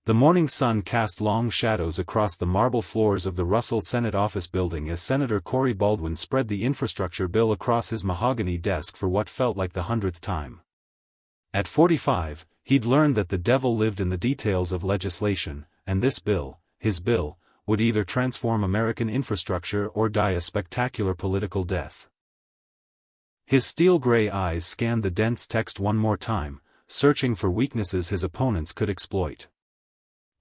The morning sun cast long shadows across the marble floors of the Russell Senate Office Building as Senator Corey Baldwin spread the infrastructure bill across his mahogany desk for what felt like the 100th time. At 45, he'd learned that the devil lived in the details of legislation, and this bill, his bill, would either transform American infrastructure or die a spectacular political death. His steel-gray eyes scanned the dense text one more time, searching for weaknesses his opponents could exploit.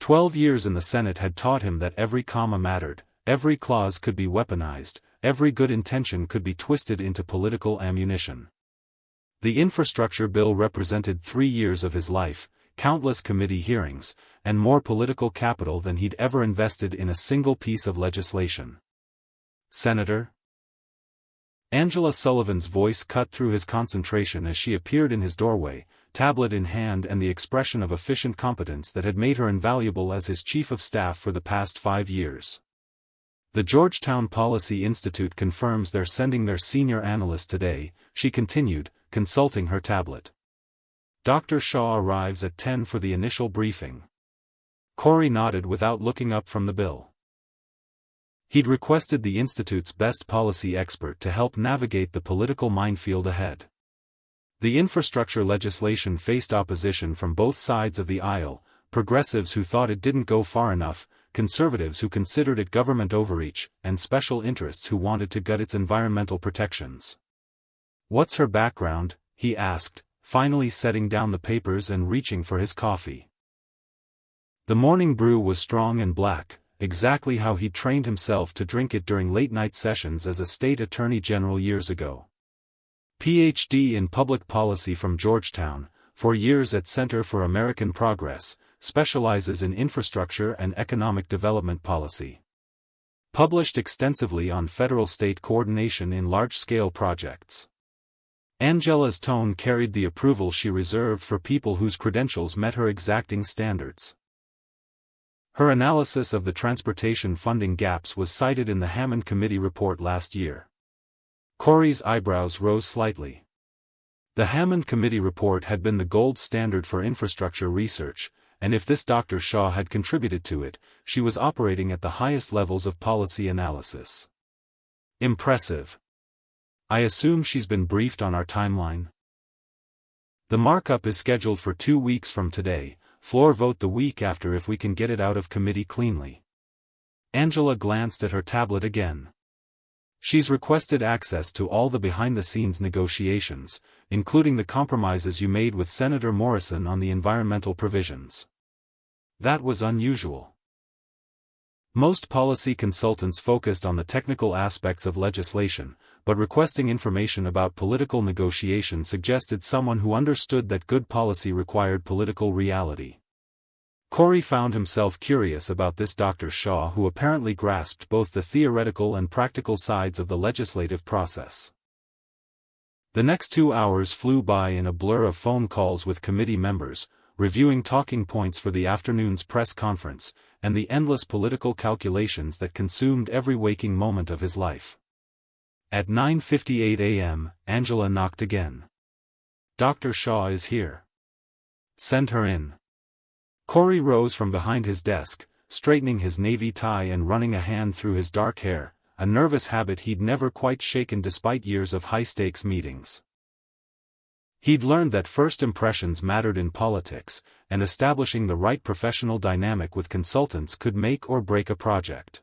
12 years in the Senate had taught him that every comma mattered, every clause could be weaponized, every good intention could be twisted into political ammunition. The infrastructure bill represented 3 years of his life, countless committee hearings, and more political capital than he'd ever invested in a single piece of legislation. Senator? Angela Sullivan's voice cut through his concentration as she appeared in his doorway, tablet in hand and the expression of efficient competence that had made her invaluable as his chief of staff for the past 5 years. The Georgetown Policy Institute confirms they're sending their senior analyst today, she continued, consulting her tablet. Dr. Shaw arrives at 10 for the initial briefing. Corey nodded without looking up from the bill. He'd requested the Institute's best policy expert to help navigate the political minefield ahead. The infrastructure legislation faced opposition from both sides of the aisle, progressives who thought it didn't go far enough, conservatives who considered it government overreach, and special interests who wanted to gut its environmental protections. "What's her background?" he asked, finally setting down the papers and reaching for his coffee. The morning brew was strong and black, exactly how he'd trained himself to drink it during late-night sessions as a state attorney general years ago. Ph.D. in public policy from Georgetown, 4 years at Center for American Progress, specializes in infrastructure and economic development policy. Published extensively on federal-state coordination in large-scale projects. Angela's tone carried the approval she reserved for people whose credentials met her exacting standards. Her analysis of the transportation funding gaps was cited in the Hammond Committee report last year. Corey's eyebrows rose slightly. The Hammond Committee report had been the gold standard for infrastructure research, and if this Dr. Shaw had contributed to it, she was operating at the highest levels of policy analysis. Impressive. I assume she's been briefed on our timeline? The markup is scheduled for 2 weeks from today, floor vote the week after if we can get it out of committee cleanly. Angela glanced at her tablet again. She's requested access to all the behind-the-scenes negotiations, including the compromises you made with Senator Morrison on the environmental provisions. That was unusual. Most policy consultants focused on the technical aspects of legislation, but requesting information about political negotiation suggested someone who understood that good policy required political reality. Corey found himself curious about this Dr. Shaw who apparently grasped both the theoretical and practical sides of the legislative process. The next 2 hours flew by in a blur of phone calls with committee members, reviewing talking points for the afternoon's press conference, and the endless political calculations that consumed every waking moment of his life. At 9:58 a.m., Angela knocked again. "Dr. Shaw is here. Send her in." Corey rose from behind his desk, straightening his navy tie and running a hand through his dark hair, a nervous habit he'd never quite shaken despite years of high-stakes meetings. He'd learned that first impressions mattered in politics, and establishing the right professional dynamic with consultants could make or break a project.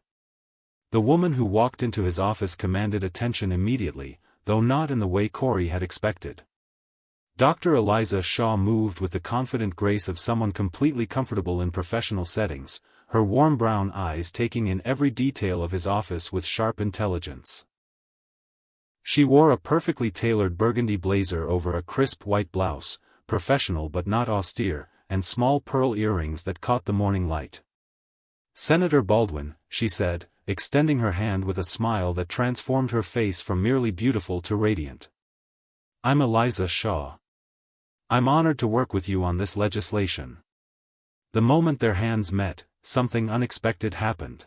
The woman who walked into his office commanded attention immediately, though not in the way Corey had expected. Dr. Eliza Shaw moved with the confident grace of someone completely comfortable in professional settings, her warm brown eyes taking in every detail of his office with sharp intelligence. She wore a perfectly tailored burgundy blazer over a crisp white blouse, professional but not austere, and small pearl earrings that caught the morning light. "Senator Baldwin," she said, extending her hand with a smile that transformed her face from merely beautiful to radiant. "I'm Eliza Shaw. I'm honored to work with you on this legislation." The moment their hands met, something unexpected happened.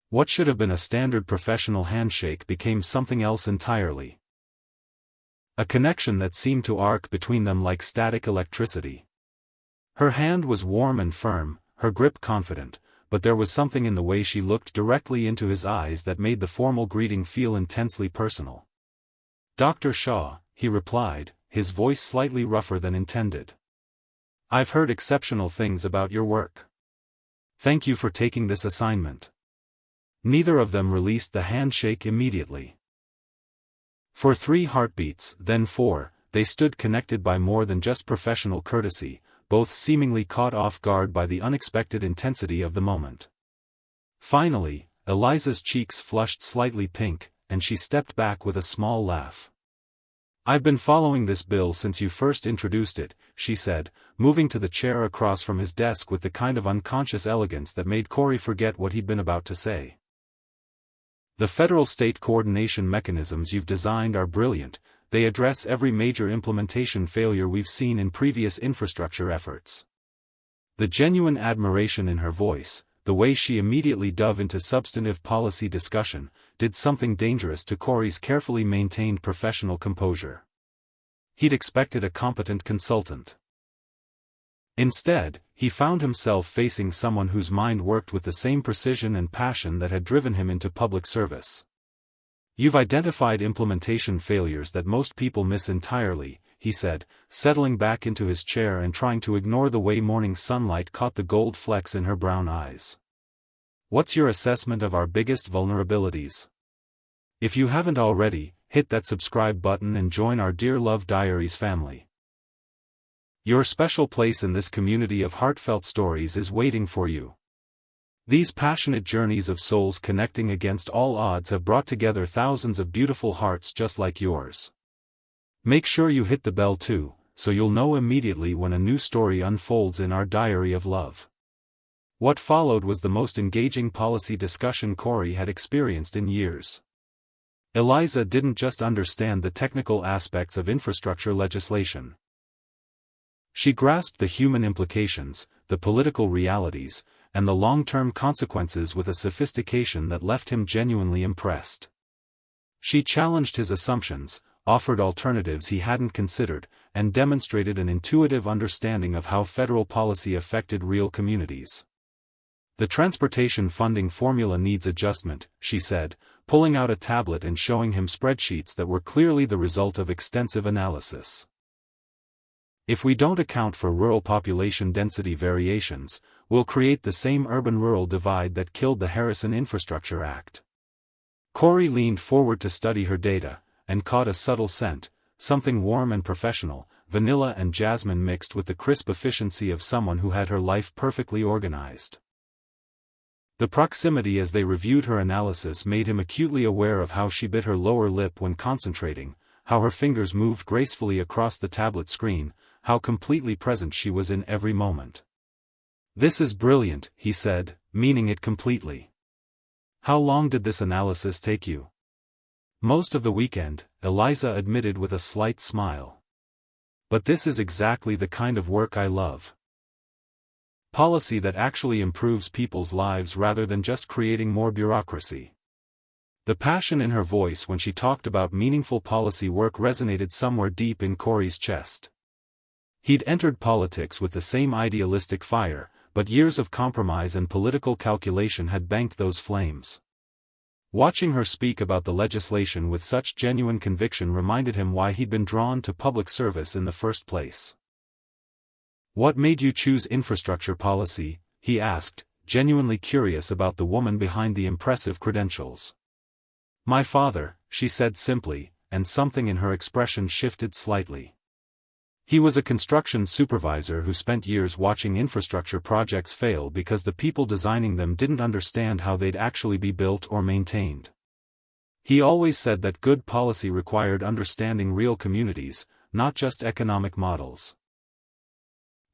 What should have been a standard professional handshake became something else entirely. A connection that seemed to arc between them like static electricity. Her hand was warm and firm, her grip confident, but there was something in the way she looked directly into his eyes that made the formal greeting feel intensely personal. "Dr. Shaw," he replied, his voice slightly rougher than intended. "I've heard exceptional things about your work. Thank you for taking this assignment." Neither of them released the handshake immediately. For 3 heartbeats, then 4, they stood connected by more than just professional courtesy, both seemingly caught off guard by the unexpected intensity of the moment. Finally, Eliza's cheeks flushed slightly pink, and she stepped back with a small laugh. "I've been following this bill since you first introduced it," she said, moving to the chair across from his desk with the kind of unconscious elegance that made Corey forget what he'd been about to say. "The federal state coordination mechanisms you've designed are brilliant. They address every major implementation failure we've seen in previous infrastructure efforts." The genuine admiration in her voice, the way she immediately dove into substantive policy discussion, did something dangerous to Corey's carefully maintained professional composure. He'd expected a competent consultant. Instead, he found himself facing someone whose mind worked with the same precision and passion that had driven him into public service. "You've identified implementation failures that most people miss entirely," he said, settling back into his chair and trying to ignore the way morning sunlight caught the gold flecks in her brown eyes. "What's your assessment of our biggest vulnerabilities? If you haven't already, hit that subscribe button and join our Dear Love Diaries family. Your special place in this community of heartfelt stories is waiting for you. These passionate journeys of souls connecting against all odds have brought together thousands of beautiful hearts just like yours. Make sure you hit the bell too, so you'll know immediately when a new story unfolds in our diary of love." What followed was the most engaging policy discussion Corey had experienced in years. Eliza didn't just understand the technical aspects of infrastructure legislation. She grasped the human implications, the political realities, and the long-term consequences with a sophistication that left him genuinely impressed. She challenged his assumptions, offered alternatives he hadn't considered, and demonstrated an intuitive understanding of how federal policy affected real communities. "The transportation funding formula needs adjustment," she said, pulling out a tablet and showing him spreadsheets that were clearly the result of extensive analysis. "If we don't account for rural population density variations, we'll create the same urban-rural divide that killed the Harrison Infrastructure Act." Corey leaned forward to study her data, and caught a subtle scent, something warm and professional, vanilla and jasmine mixed with the crisp efficiency of someone who had her life perfectly organized. The proximity as they reviewed her analysis made him acutely aware of how she bit her lower lip when concentrating, how her fingers moved gracefully across the tablet screen, how completely present she was in every moment. "This is brilliant," he said, meaning it completely. "How long did this analysis take you?" "Most of the weekend," Eliza admitted with a slight smile. "But this is exactly the kind of work I love. Policy that actually improves people's lives rather than just creating more bureaucracy." The passion in her voice when she talked about meaningful policy work resonated somewhere deep in Corey's chest. He'd entered politics with the same idealistic fire, but years of compromise and political calculation had banked those flames. Watching her speak about the legislation with such genuine conviction reminded him why he'd been drawn to public service in the first place. "What made you choose infrastructure policy?" he asked, genuinely curious about the woman behind the impressive credentials. "My father," she said simply, and something in her expression shifted slightly. "He was a construction supervisor who spent years watching infrastructure projects fail because the people designing them didn't understand how they'd actually be built or maintained. He always said that good policy required understanding real communities, not just economic models."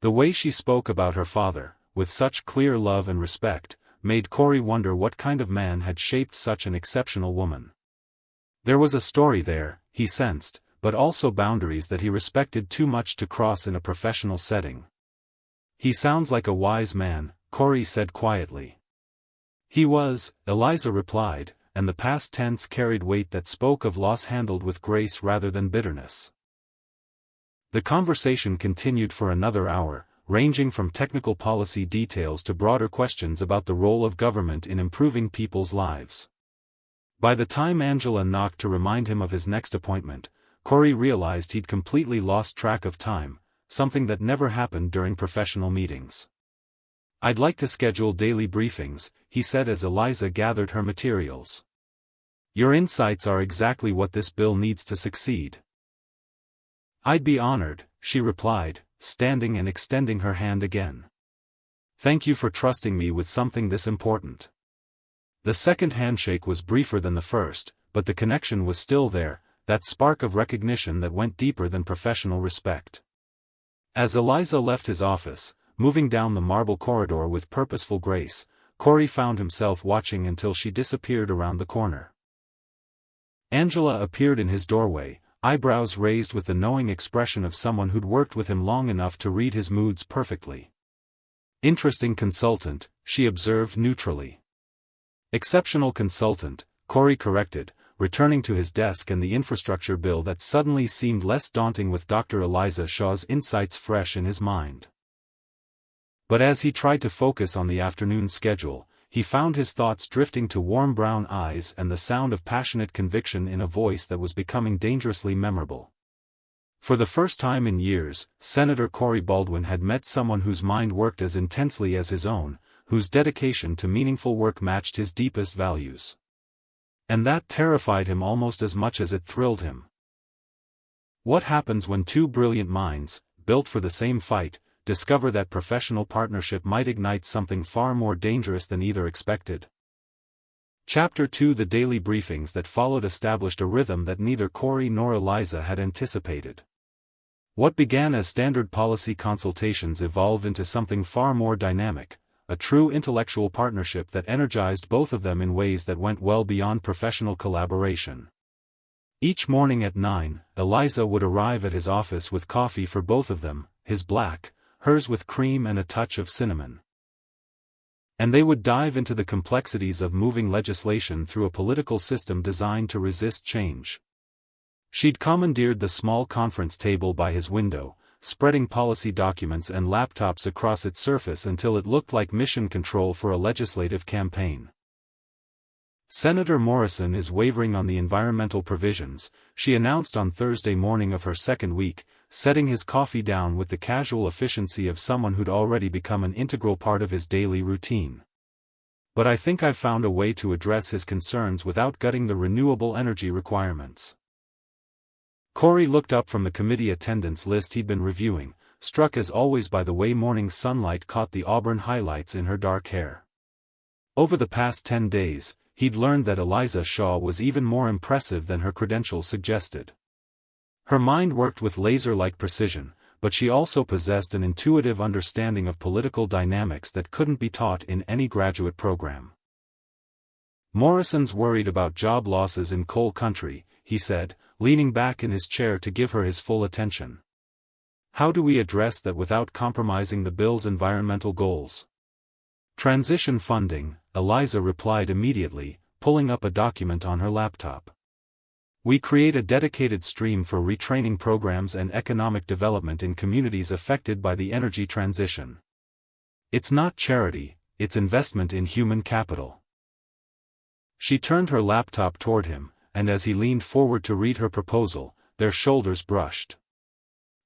The way she spoke about her father, with such clear love and respect, made Corey wonder what kind of man had shaped such an exceptional woman. There was a story there, he sensed, but also boundaries that he respected too much to cross in a professional setting. "He sounds like a wise man," Corey said quietly. "He was," Eliza replied, and the past tense carried weight that spoke of loss handled with grace rather than bitterness. The conversation continued for another hour, ranging from technical policy details to broader questions about the role of government in improving people's lives. By the time Angela knocked to remind him of his next appointment, Corey realized he'd completely lost track of time, something that never happened during professional meetings. "I'd like to schedule daily briefings," he said as Eliza gathered her materials. "Your insights are exactly what this bill needs to succeed." "I'd be honored," she replied, standing and extending her hand again. "Thank you for trusting me with something this important." The second handshake was briefer than the first, but the connection was still there, that spark of recognition that went deeper than professional respect. As Eliza left his office, moving down the marble corridor with purposeful grace, Corey found himself watching until she disappeared around the corner. Angela appeared in his doorway, eyebrows raised with the knowing expression of someone who'd worked with him long enough to read his moods perfectly. "Interesting consultant," she observed neutrally. "Exceptional consultant," Corey corrected, returning to his desk and the infrastructure bill that suddenly seemed less daunting with Dr. Eliza Shaw's insights fresh in his mind. But as he tried to focus on the afternoon schedule, he found his thoughts drifting to warm brown eyes and the sound of passionate conviction in a voice that was becoming dangerously memorable. For the first time in years, Senator Corey Baldwin had met someone whose mind worked as intensely as his own, whose dedication to meaningful work matched his deepest values. And that terrified him almost as much as it thrilled him. What happens when two brilliant minds, built for the same fight, discover that professional partnership might ignite something far more dangerous than either expected? Chapter 2. The daily briefings that followed established a rhythm that neither Corey nor Eliza had anticipated. What began as standard policy consultations evolved into something far more dynamic, a true intellectual partnership that energized both of them in ways that went well beyond professional collaboration. Each morning at 9, Eliza would arrive at his office with coffee for both of them, his black, hers with cream and a touch of cinnamon. And they would dive into the complexities of moving legislation through a political system designed to resist change. She'd commandeered the small conference table by his window, spreading policy documents and laptops across its surface until it looked like mission control for a legislative campaign. "Senator Morrison is wavering on the environmental provisions," she announced on Thursday morning of her second week, setting his coffee down with the casual efficiency of someone who'd already become an integral part of his daily routine. "But I think I've found a way to address his concerns without gutting the renewable energy requirements." Corey looked up from the committee attendance list he'd been reviewing, struck as always by the way morning sunlight caught the auburn highlights in her dark hair. Over the past 10 days, he'd learned that Eliza Shaw was even more impressive than her credentials suggested. Her mind worked with laser-like precision, but she also possessed an intuitive understanding of political dynamics that couldn't be taught in any graduate program. "Morrison's worried about job losses in coal country," he said, leaning back in his chair to give her his full attention. "How do we address that without compromising the bill's environmental goals?" "Transition funding," Eliza replied immediately, pulling up a document on her laptop. "We create a dedicated stream for retraining programs and economic development in communities affected by the energy transition. It's not charity, it's investment in human capital." She turned her laptop toward him, and as he leaned forward to read her proposal, their shoulders brushed.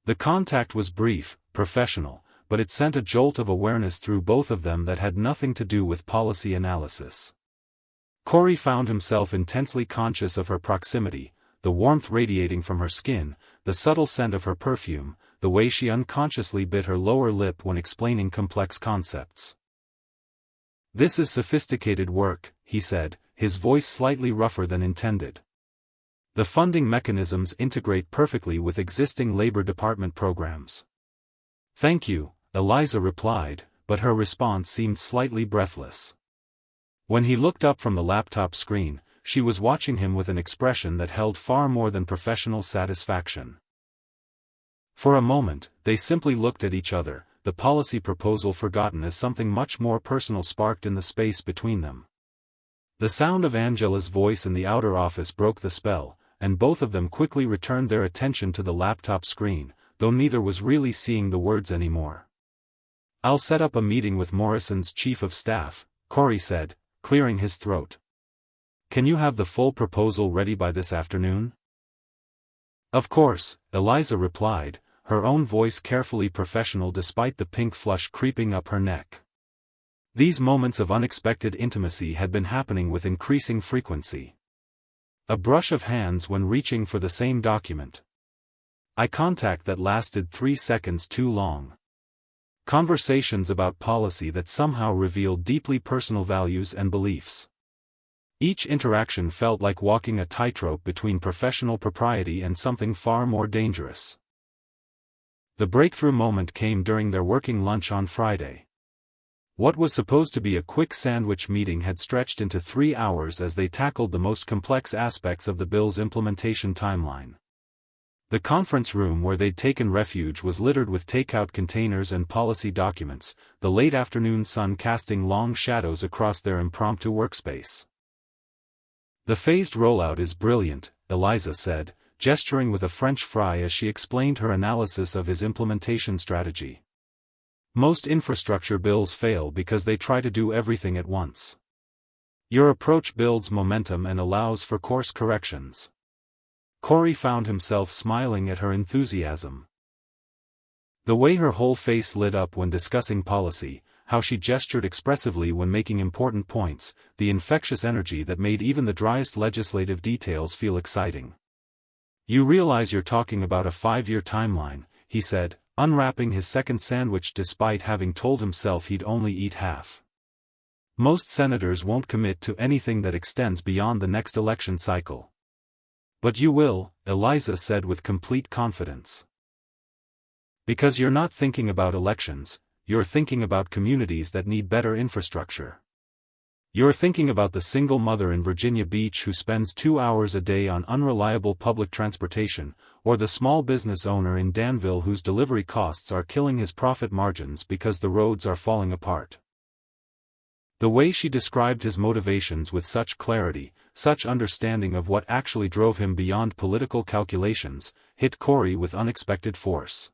The contact was brief, professional, but it sent a jolt of awareness through both of them that had nothing to do with policy analysis. Corey found himself intensely conscious of her proximity, the warmth radiating from her skin, the subtle scent of her perfume, the way she unconsciously bit her lower lip when explaining complex concepts. "This is sophisticated work," he said, his voice slightly rougher than intended. "The funding mechanisms integrate perfectly with existing Labor Department programs." "Thank you," Eliza replied, but her response seemed slightly breathless. When he looked up from the laptop screen, she was watching him with an expression that held far more than professional satisfaction. For a moment, they simply looked at each other, the policy proposal forgotten as something much more personal sparked in the space between them. The sound of Angela's voice in the outer office broke the spell, and both of them quickly returned their attention to the laptop screen, though neither was really seeing the words anymore. I'll set up a meeting with Morrison's chief of staff, Corey said, clearing his throat. Can you have the full proposal ready by this afternoon? Of course, Eliza replied, her own voice carefully professional despite the pink flush creeping up her neck. These moments of unexpected intimacy had been happening with increasing frequency. A brush of hands when reaching for the same document. Eye contact that lasted 3 seconds too long. Conversations about policy that somehow revealed deeply personal values and beliefs. Each interaction felt like walking a tightrope between professional propriety and something far more dangerous. The breakthrough moment came during their working lunch on Friday. What was supposed to be a quick sandwich meeting had stretched into 3 hours as they tackled the most complex aspects of the bill's implementation timeline. The conference room where they'd taken refuge was littered with takeout containers and policy documents, the late afternoon sun casting long shadows across their impromptu workspace. The phased rollout is brilliant, Eliza said, gesturing with a French fry as she explained her analysis of his implementation strategy. Most infrastructure bills fail because they try to do everything at once. Your approach builds momentum and allows for course corrections. Corey found himself smiling at her enthusiasm. The way her whole face lit up when discussing policy, how she gestured expressively when making important points, the infectious energy that made even the driest legislative details feel exciting. You realize you're talking about a 5-year timeline, he said, unwrapping his second sandwich despite having told himself he'd only eat half. Most senators won't commit to anything that extends beyond the next election cycle. But you will, Eliza said with complete confidence. Because you're not thinking about elections, you're thinking about communities that need better infrastructure. You're thinking about the single mother in Virginia Beach who spends 2 hours a day on unreliable public transportation, or the small business owner in Danville whose delivery costs are killing his profit margins because the roads are falling apart. The way she described his motivations with such clarity, such understanding of what actually drove him beyond political calculations, hit Corey with unexpected force.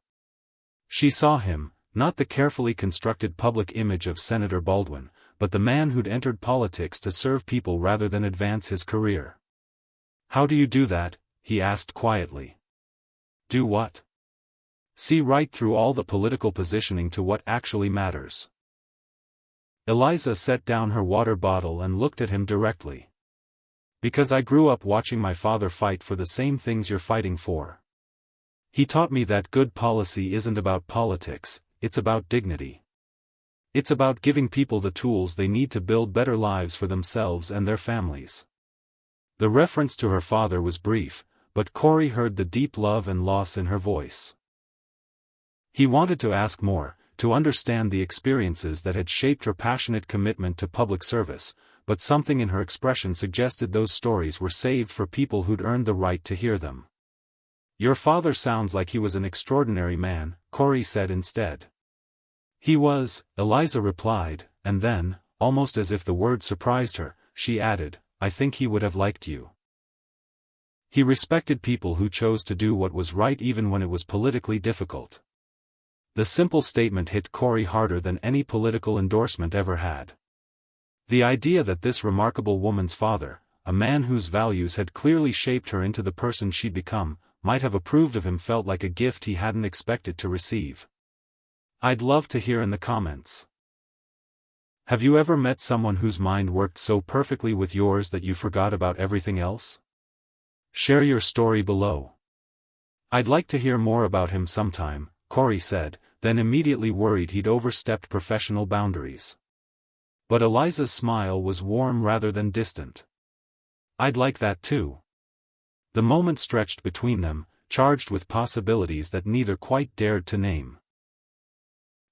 She saw him, not the carefully constructed public image of Senator Baldwin, but the man who'd entered politics to serve people rather than advance his career. How do you do that? He asked quietly. Do what? See right through all the political positioning to what actually matters. Eliza set down her water bottle and looked at him directly. Because I grew up watching my father fight for the same things you're fighting for. He taught me that good policy isn't about politics, it's about dignity. It's about giving people the tools they need to build better lives for themselves and their families. The reference to her father was brief, but Corey heard the deep love and loss in her voice. He wanted to ask more, to understand the experiences that had shaped her passionate commitment to public service, but something in her expression suggested those stories were saved for people who'd earned the right to hear them. Your father sounds like he was an extraordinary man, Corey said instead. He was, Eliza replied, and then, almost as if the word surprised her, she added, I think he would have liked you. He respected people who chose to do what was right even when it was politically difficult. The simple statement hit Corey harder than any political endorsement ever had. The idea that this remarkable woman's father, a man whose values had clearly shaped her into the person she'd become, might have approved of him felt like a gift he hadn't expected to receive. I'd love to hear in the comments. Have you ever met someone whose mind worked so perfectly with yours that you forgot about everything else? Share your story below. I'd like to hear more about him sometime, Corey said, then immediately worried he'd overstepped professional boundaries. But Eliza's smile was warm rather than distant. I'd like that too. The moment stretched between them, charged with possibilities that neither quite dared to name.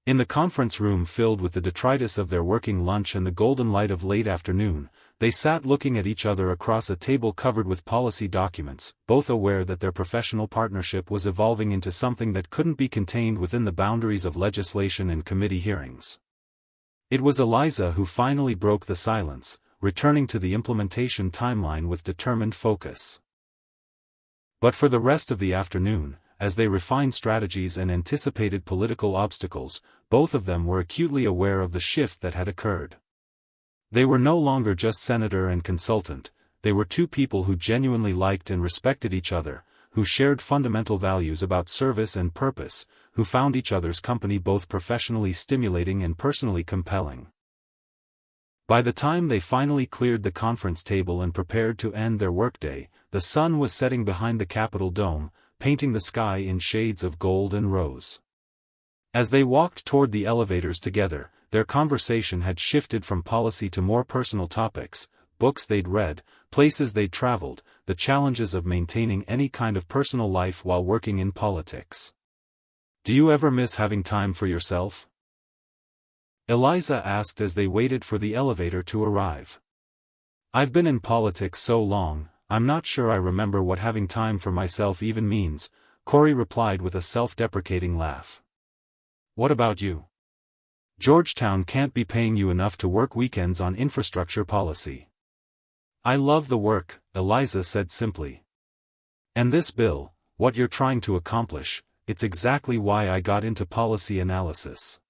In the conference room filled with the detritus of their working lunch and the golden light of late afternoon, they sat looking at each other across a table covered with policy documents, both aware that their professional partnership was evolving into something that couldn't be contained within the boundaries of legislation and committee hearings. It was Eliza who finally broke the silence, returning to the implementation timeline with determined focus. But for the rest of the afternoon, as they refined strategies and anticipated political obstacles, both of them were acutely aware of the shift that had occurred. They were no longer just senator and consultant, they were two people who genuinely liked and respected each other, who shared fundamental values about service and purpose, who found each other's company both professionally stimulating and personally compelling. By the time they finally cleared the conference table and prepared to end their workday, the sun was setting behind the Capitol dome, painting the sky in shades of gold and rose. As they walked toward the elevators together, their conversation had shifted from policy to more personal topics: books they'd read, places they'd traveled, the challenges of maintaining any kind of personal life while working in politics. "Do you ever miss having time for yourself?" Eliza asked as they waited for the elevator to arrive. "I've been in politics so long, I'm not sure I remember what having time for myself even means," Corey replied with a self-deprecating laugh. "What about you? Georgetown can't be paying you enough to work weekends on infrastructure policy." "I love the work," Eliza said simply. "And this bill, what you're trying to accomplish, it's exactly why I got into policy analysis.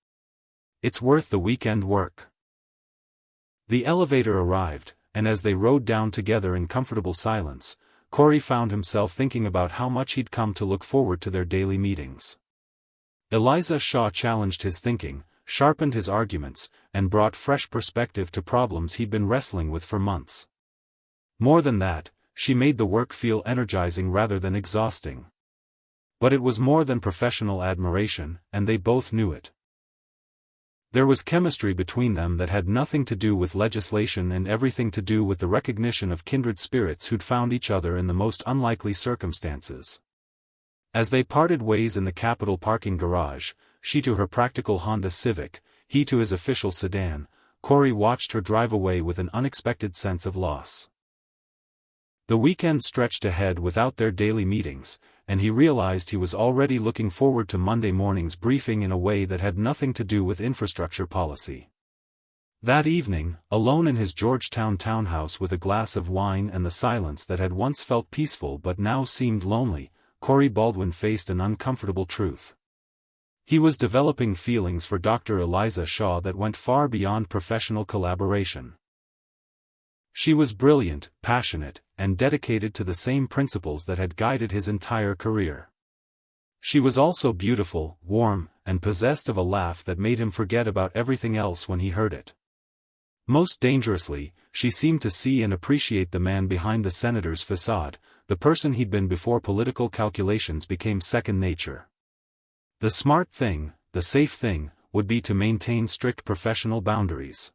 It's worth the weekend work." The elevator arrived, and as they rode down together in comfortable silence, Corey found himself thinking about how much he'd come to look forward to their daily meetings. Eliza Shaw challenged his thinking, sharpened his arguments, and brought fresh perspective to problems he'd been wrestling with for months. More than that, she made the work feel energizing rather than exhausting. But it was more than professional admiration, and they both knew it. There was chemistry between them that had nothing to do with legislation and everything to do with the recognition of kindred spirits who'd found each other in the most unlikely circumstances. As they parted ways in the Capitol parking garage, she to her practical Honda Civic, he to his official sedan, Corey watched her drive away with an unexpected sense of loss. The weekend stretched ahead without their daily meetings, and he realized he was already looking forward to Monday morning's briefing in a way that had nothing to do with infrastructure policy. That evening, alone in his Georgetown townhouse with a glass of wine and the silence that had once felt peaceful but now seemed lonely, Corey Baldwin faced an uncomfortable truth. He was developing feelings for Dr. Eliza Shaw that went far beyond professional collaboration. She was brilliant, passionate, and dedicated to the same principles that had guided his entire career. She was also beautiful, warm, and possessed of a laugh that made him forget about everything else when he heard it. Most dangerously, she seemed to see and appreciate the man behind the senator's facade, the person he'd been before political calculations became second nature. The smart thing, the safe thing, would be to maintain strict professional boundaries.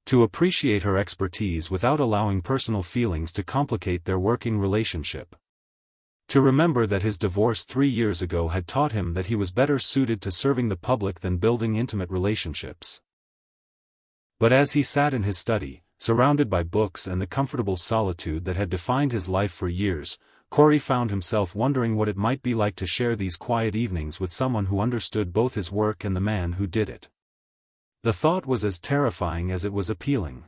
To appreciate her expertise without allowing personal feelings to complicate their working relationship. To remember that his divorce 3 years ago had taught him that he was better suited to serving the public than building intimate relationships. But as he sat in his study, surrounded by books and the comfortable solitude that had defined his life for years, Corey found himself wondering what it might be like to share these quiet evenings with someone who understood both his work and the man who did it. The thought was as terrifying as it was appealing.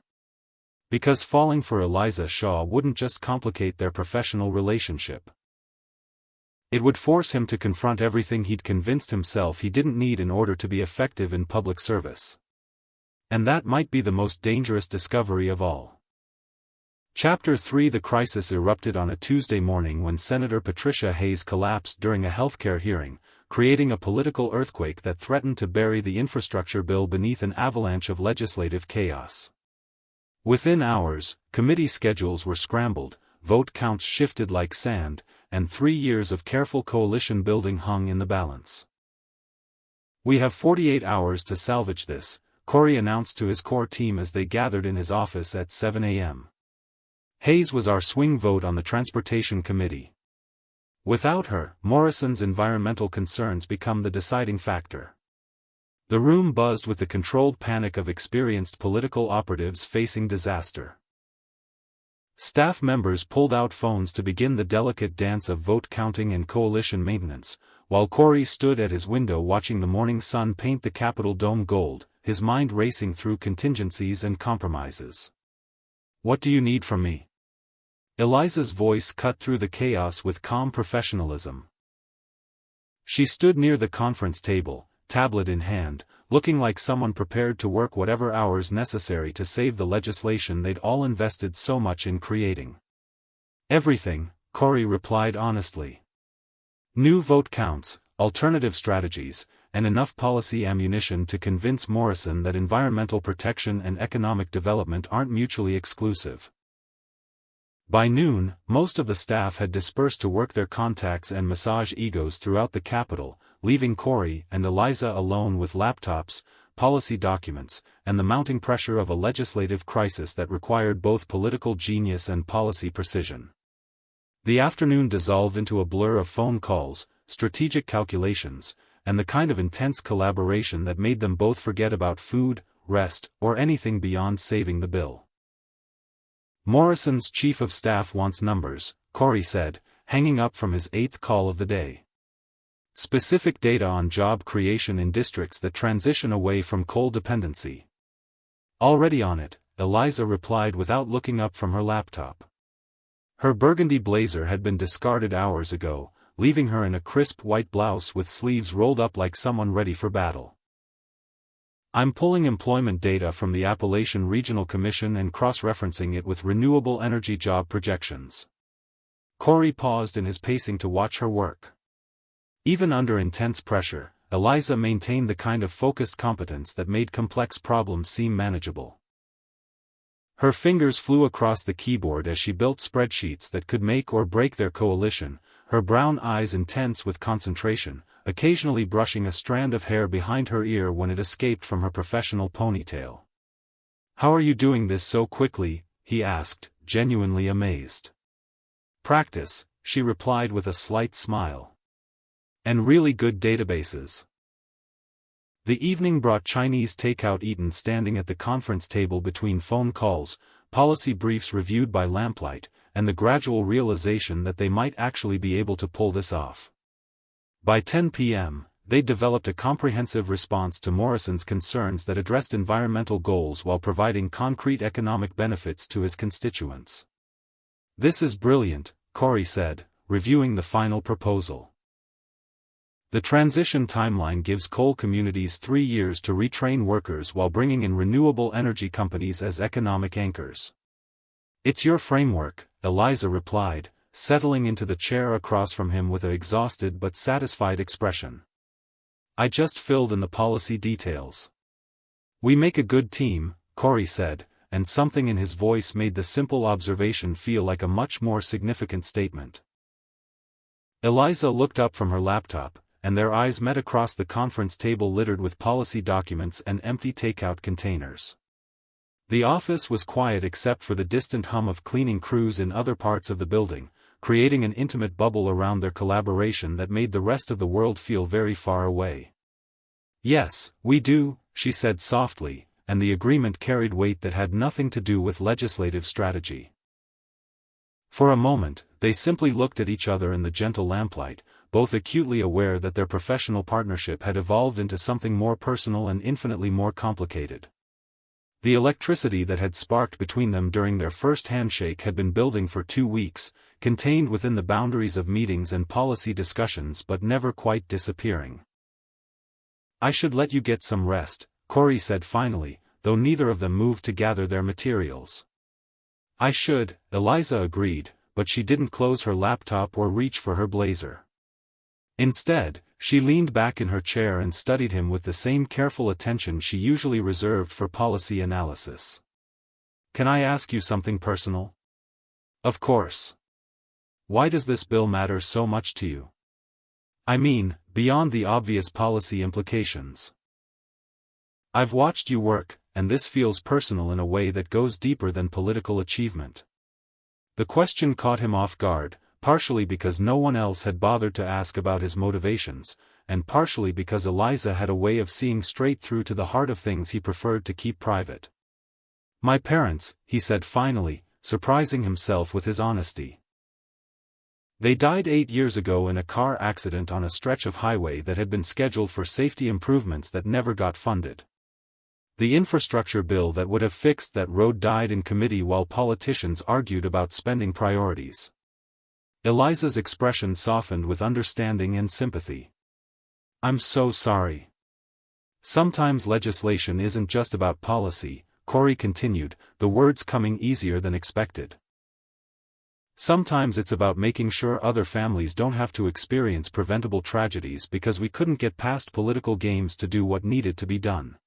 Because falling for Eliza Shaw wouldn't just complicate their professional relationship. It would force him to confront everything he'd convinced himself he didn't need in order to be effective in public service. And that might be the most dangerous discovery of all. Chapter 3: The crisis erupted on a Tuesday morning when Senator Patricia Hayes collapsed during a healthcare hearing, creating a political earthquake that threatened to bury the infrastructure bill beneath an avalanche of legislative chaos. Within hours, committee schedules were scrambled, vote counts shifted like sand, and 3 years of careful coalition building hung in the balance. "We have 48 hours to salvage this," Corey announced to his core team as they gathered in his office at 7 a.m. Hayes was our swing vote on the Transportation Committee. Without her, Morrison's environmental concerns become the deciding factor. The room buzzed with the controlled panic of experienced political operatives facing disaster. Staff members pulled out phones to begin the delicate dance of vote counting and coalition maintenance, while Corey stood at his window watching the morning sun paint the Capitol dome gold, his mind racing through contingencies and compromises. "What do you need from me?" Eliza's voice cut through the chaos with calm professionalism. She stood near the conference table, tablet in hand, looking like someone prepared to work whatever hours necessary to save the legislation they'd all invested so much in creating. Everything, Corey replied honestly. New vote counts, alternative strategies, and enough policy ammunition to convince Morrison that environmental protection and economic development aren't mutually exclusive. By noon, most of the staff had dispersed to work their contacts and massage egos throughout the Capitol, leaving Corey and Eliza alone with laptops, policy documents, and the mounting pressure of a legislative crisis that required both political genius and policy precision. The afternoon dissolved into a blur of phone calls, strategic calculations, and the kind of intense collaboration that made them both forget about food, rest, or anything beyond saving the bill. Morrison's chief of staff wants numbers, Corey said, hanging up from his 8th call of the day. Specific data on job creation in districts that transition away from coal dependency. Already on it, Eliza replied without looking up from her laptop. Her burgundy blazer had been discarded hours ago, leaving her in a crisp white blouse with sleeves rolled up like someone ready for battle. I'm pulling employment data from the Appalachian Regional Commission and cross-referencing it with renewable energy job projections. Corey paused in his pacing to watch her work. Even under intense pressure, Eliza maintained the kind of focused competence that made complex problems seem manageable. Her fingers flew across the keyboard as she built spreadsheets that could make or break their coalition, her brown eyes intense with concentration, occasionally brushing a strand of hair behind her ear when it escaped from her professional ponytail. "How are you doing this so quickly?" he asked, genuinely amazed. "Practice," she replied with a slight smile. "And really good databases." The evening brought Chinese takeout eaten standing at the conference table between phone calls, policy briefs reviewed by lamplight, and the gradual realization that they might actually be able to pull this off. By 10 p.m., they developed a comprehensive response to Morrison's concerns that addressed environmental goals while providing concrete economic benefits to his constituents. "This is brilliant," Corey said, reviewing the final proposal. The transition timeline gives coal communities 3 years to retrain workers while bringing in renewable energy companies as economic anchors. "It's your framework," Eliza replied, settling into the chair across from him with an exhausted but satisfied expression. "I just filled in the policy details." "We make a good team," Corey said, and something in his voice made the simple observation feel like a much more significant statement. Eliza looked up from her laptop, and their eyes met across the conference table littered with policy documents and empty takeout containers. The office was quiet except for the distant hum of cleaning crews in other parts of the building, creating an intimate bubble around their collaboration that made the rest of the world feel very far away. "Yes, we do," she said softly, and the agreement carried weight that had nothing to do with legislative strategy. For a moment, they simply looked at each other in the gentle lamplight, both acutely aware that their professional partnership had evolved into something more personal and infinitely more complicated. The electricity that had sparked between them during their first handshake had been building for 2 weeks, contained within the boundaries of meetings and policy discussions but never quite disappearing. "I should let you get some rest," Corey said finally, though neither of them moved to gather their materials. "I should," Eliza agreed, but she didn't close her laptop or reach for her blazer. Instead, she leaned back in her chair and studied him with the same careful attention she usually reserved for policy analysis. "Can I ask you something personal?" "Of course. Why does this bill matter so much to you? I mean, beyond the obvious policy implications." "I've watched you work, and this feels personal in a way that goes deeper than political achievement." The question caught him off guard, partially because no one else had bothered to ask about his motivations, and partially because Eliza had a way of seeing straight through to the heart of things he preferred to keep private. "My parents," he said finally, surprising himself with his honesty. "They died 8 years ago in a car accident on a stretch of highway that had been scheduled for safety improvements that never got funded. The infrastructure bill that would have fixed that road died in committee while politicians argued about spending priorities." Eliza's expression softened with understanding and sympathy. I'm so sorry. Sometimes legislation isn't just about policy, Corey continued, the words coming easier than expected. Sometimes it's about making sure other families don't have to experience preventable tragedies because we couldn't get past political games to do what needed to be done.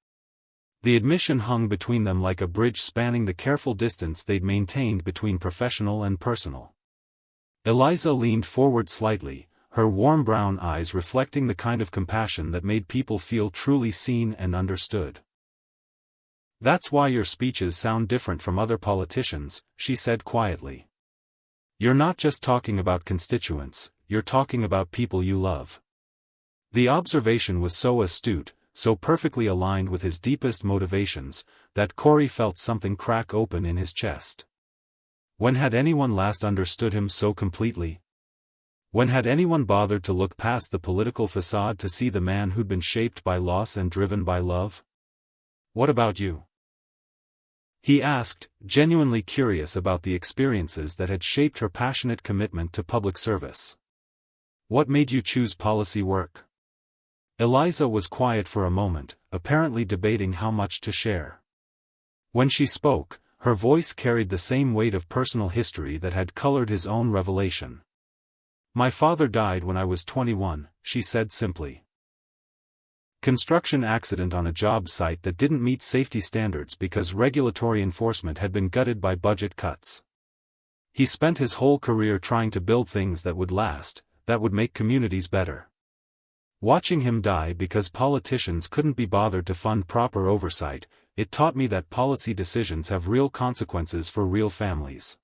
The admission hung between them like a bridge spanning the careful distance they'd maintained between professional and personal. Eliza leaned forward slightly, her warm brown eyes reflecting the kind of compassion that made people feel truly seen and understood. That's why your speeches sound different from other politicians, she said quietly. You're not just talking about constituents, you're talking about people you love. The observation was so astute, so perfectly aligned with his deepest motivations, that Corey felt something crack open in his chest. When had anyone last understood him so completely? When had anyone bothered to look past the political facade to see the man who'd been shaped by loss and driven by love? What about you? He asked, genuinely curious about the experiences that had shaped her passionate commitment to public service. What made you choose policy work? Eliza was quiet for a moment, apparently debating how much to share. When she spoke, her voice carried the same weight of personal history that had colored his own revelation. My father died when I was 21, she said simply. Construction accident on a job site that didn't meet safety standards because regulatory enforcement had been gutted by budget cuts. He spent his whole career trying to build things that would last, that would make communities better. Watching him die because politicians couldn't be bothered to fund proper oversight, it taught me that policy decisions have real consequences for real families.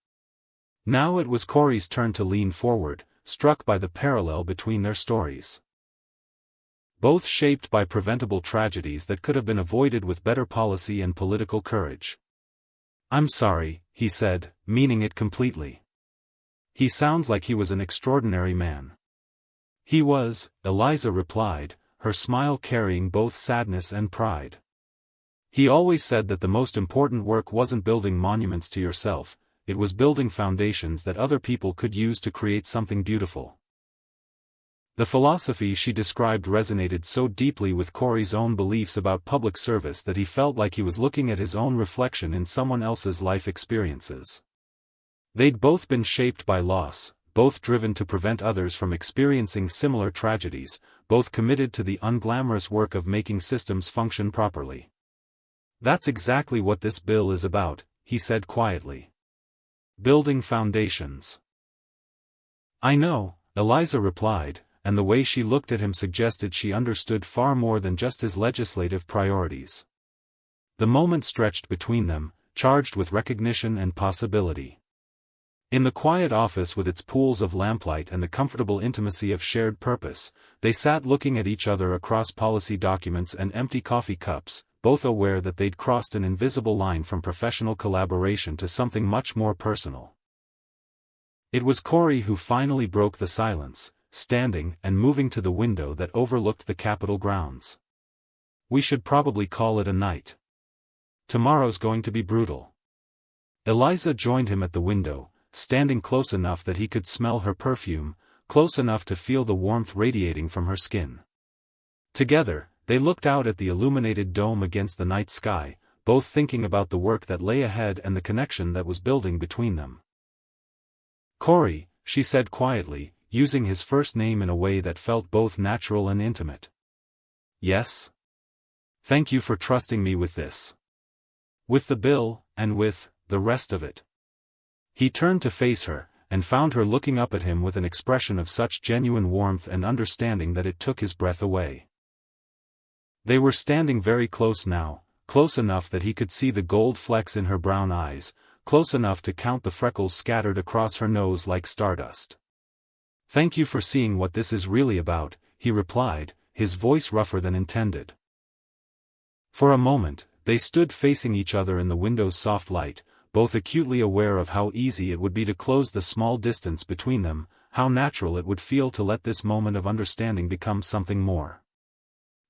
Now it was Corey's turn to lean forward, struck by the parallel between their stories. Both shaped by preventable tragedies that could have been avoided with better policy and political courage. I'm sorry, he said, meaning it completely. He sounds like he was an extraordinary man. He was, Eliza replied, her smile carrying both sadness and pride. He always said that the most important work wasn't building monuments to yourself, it was building foundations that other people could use to create something beautiful. The philosophy she described resonated so deeply with Corey's own beliefs about public service that he felt like he was looking at his own reflection in someone else's life experiences. They'd both been shaped by loss, both driven to prevent others from experiencing similar tragedies, both committed to the unglamorous work of making systems function properly. That's exactly what this bill is about, he said quietly. Building foundations. I know, Eliza replied, and the way she looked at him suggested she understood far more than just his legislative priorities. The moment stretched between them, charged with recognition and possibility. In the quiet office with its pools of lamplight and the comfortable intimacy of shared purpose, they sat looking at each other across policy documents and empty coffee cups, both aware that they'd crossed an invisible line from professional collaboration to something much more personal. It was Corey who finally broke the silence, standing and moving to the window that overlooked the Capitol grounds. We should probably call it a night. Tomorrow's going to be brutal. Eliza joined him at the window, standing close enough that he could smell her perfume, close enough to feel the warmth radiating from her skin. Together, they looked out at the illuminated dome against the night sky, both thinking about the work that lay ahead and the connection that was building between them. Corey, she said quietly, using his first name in a way that felt both natural and intimate. Yes? Thank you for trusting me with this. With the bill, and with the rest of it. He turned to face her, and found her looking up at him with an expression of such genuine warmth and understanding that it took his breath away. They were standing very close now, close enough that he could see the gold flecks in her brown eyes, close enough to count the freckles scattered across her nose like stardust. Thank you for seeing what this is really about, he replied, his voice rougher than intended. For a moment, they stood facing each other in the window's soft light, both acutely aware of how easy it would be to close the small distance between them, how natural it would feel to let this moment of understanding become something more.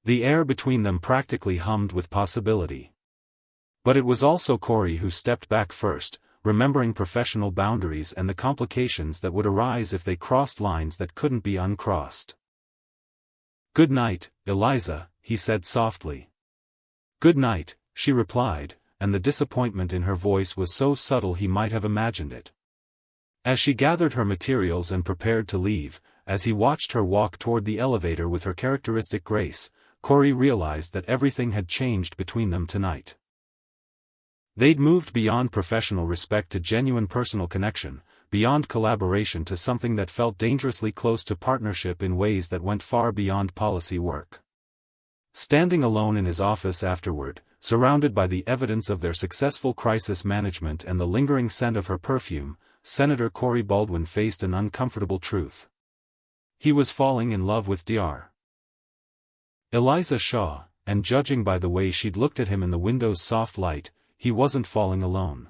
The air between them practically hummed with possibility. But it was also Corey who stepped back first, remembering professional boundaries and the complications that would arise if they crossed lines that couldn't be uncrossed. "Good night, Eliza," he said softly. "Good night," she replied, and the disappointment in her voice was so subtle he might have imagined it. As she gathered her materials and prepared to leave, as he watched her walk toward the elevator with her characteristic grace, Corey realized that everything had changed between them tonight. They'd moved beyond professional respect to genuine personal connection, beyond collaboration to something that felt dangerously close to partnership in ways that went far beyond policy work. Standing alone in his office afterward, surrounded by the evidence of their successful crisis management and the lingering scent of her perfume, Senator Corey Baldwin faced an uncomfortable truth. He was falling in love with Dr. Eliza Shaw, and judging by the way she'd looked at him in the window's soft light, he wasn't falling alone.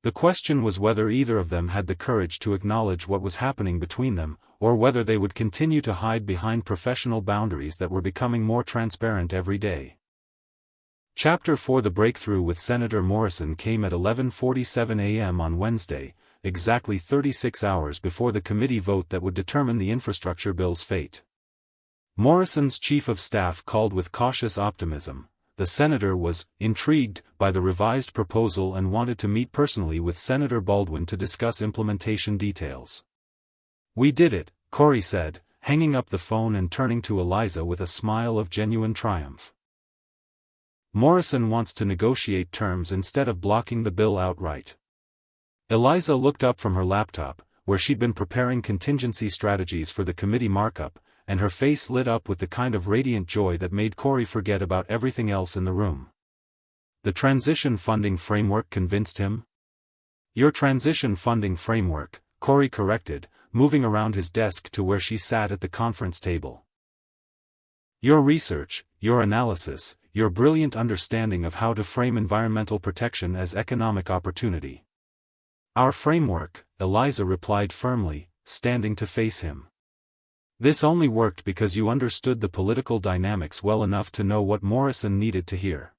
The question was whether either of them had the courage to acknowledge what was happening between them, or whether they would continue to hide behind professional boundaries that were becoming more transparent every day. Chapter 4. The breakthrough with Senator Morrison came at 11:47 a.m. on Wednesday, exactly 36 hours before the committee vote that would determine the infrastructure bill's fate. Morrison's chief of staff called with cautious optimism. The senator was intrigued by the revised proposal and wanted to meet personally with Senator Baldwin to discuss implementation details. "We did it," Corey said, hanging up the phone and turning to Eliza with a smile of genuine triumph. "Morrison wants to negotiate terms instead of blocking the bill outright." Eliza looked up from her laptop, where she'd been preparing contingency strategies for the committee markup, and her face lit up with the kind of radiant joy that made Corey forget about everything else in the room. "The transition funding framework convinced him?" "Your transition funding framework," Corey corrected, moving around his desk to where she sat at the conference table. "Your research, your analysis, your brilliant understanding of how to frame environmental protection as economic opportunity." "Our framework," Eliza replied firmly, standing to face him. "This only worked because you understood the political dynamics well enough to know what Morrison needed to hear."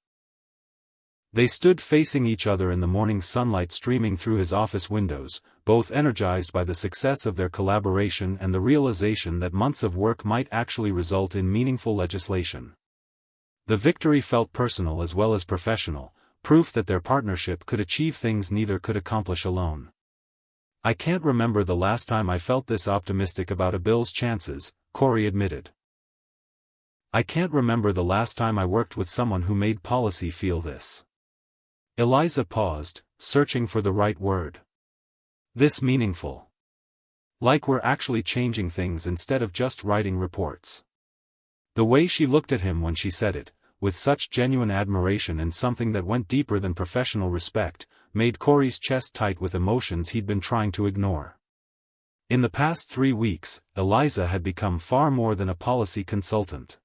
They stood facing each other in the morning sunlight streaming through his office windows, both energized by the success of their collaboration and the realization that months of work might actually result in meaningful legislation. The victory felt personal as well as professional, proof that their partnership could achieve things neither could accomplish alone. "I can't remember the last time I felt this optimistic about a bill's chances," Corey admitted. "I can't remember the last time I worked with someone who made policy feel this." Eliza paused, searching for the right word. "This meaningful. Like we're actually changing things instead of just writing reports." The way she looked at him when she said it, with such genuine admiration and something that went deeper than professional respect, made Corey's chest tight with emotions he'd been trying to ignore. In the past 3 weeks, Eliza had become far more than a policy consultant.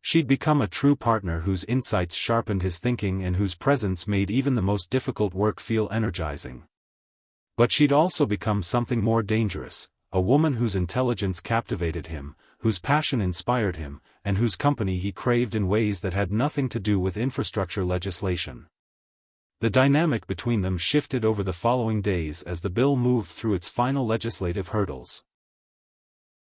She'd become a true partner whose insights sharpened his thinking and whose presence made even the most difficult work feel energizing. But she'd also become something more dangerous, a woman whose intelligence captivated him, whose passion inspired him, and whose company he craved in ways that had nothing to do with infrastructure legislation. The dynamic between them shifted over the following days as the bill moved through its final legislative hurdles.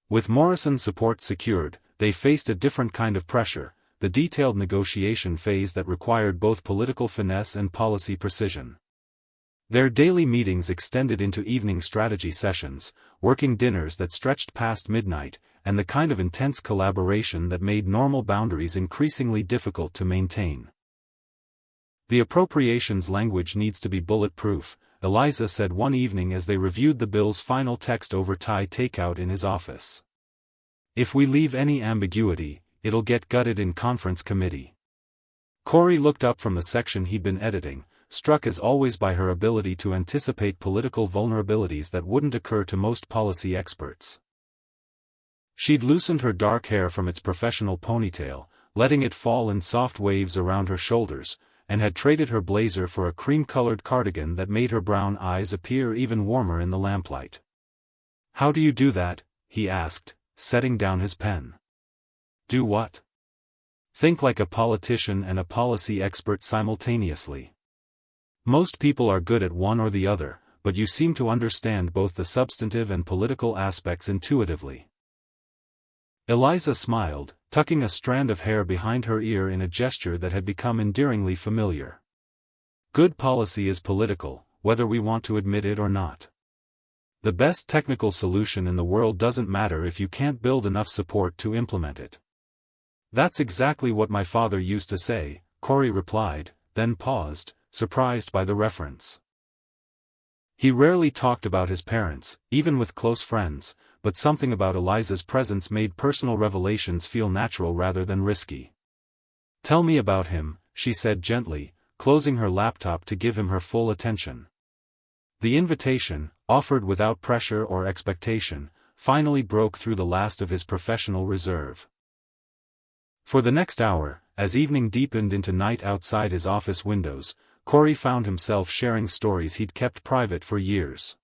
With Morrison's support secured, they faced a different kind of pressure, the detailed negotiation phase that required both political finesse and policy precision. Their daily meetings extended into evening strategy sessions, working dinners that stretched past midnight, and the kind of intense collaboration that made normal boundaries increasingly difficult to maintain. "The appropriations language needs to be bulletproof," Eliza said one evening as they reviewed the bill's final text over Thai takeout in his office. "If we leave any ambiguity, it'll get gutted in conference committee." Corey looked up from the section he'd been editing, struck as always by her ability to anticipate political vulnerabilities that wouldn't occur to most policy experts. She'd loosened her dark hair from its professional ponytail, letting it fall in soft waves around her shoulders, and had traded her blazer for a cream-colored cardigan that made her brown eyes appear even warmer in the lamplight. "How do you do that?" he asked, setting down his pen. "Do what?" "Think like a politician and a policy expert simultaneously. Most people are good at one or the other, but you seem to understand both the substantive and political aspects intuitively." Eliza smiled, tucking a strand of hair behind her ear in a gesture that had become endearingly familiar. Good policy is political, whether we want to admit it or not. The best technical solution in the world doesn't matter if you can't build enough support to implement it. That's exactly what my father used to say, Corey replied, then paused, surprised by the reference. He rarely talked about his parents, even with close friends, but something about Eliza's presence made personal revelations feel natural rather than risky. "Tell me about him," she said gently, closing her laptop to give him her full attention. The invitation, offered without pressure or expectation, finally broke through the last of his professional reserve. For the next hour, as evening deepened into night outside his office windows, Corey found himself sharing stories he'd kept private for years.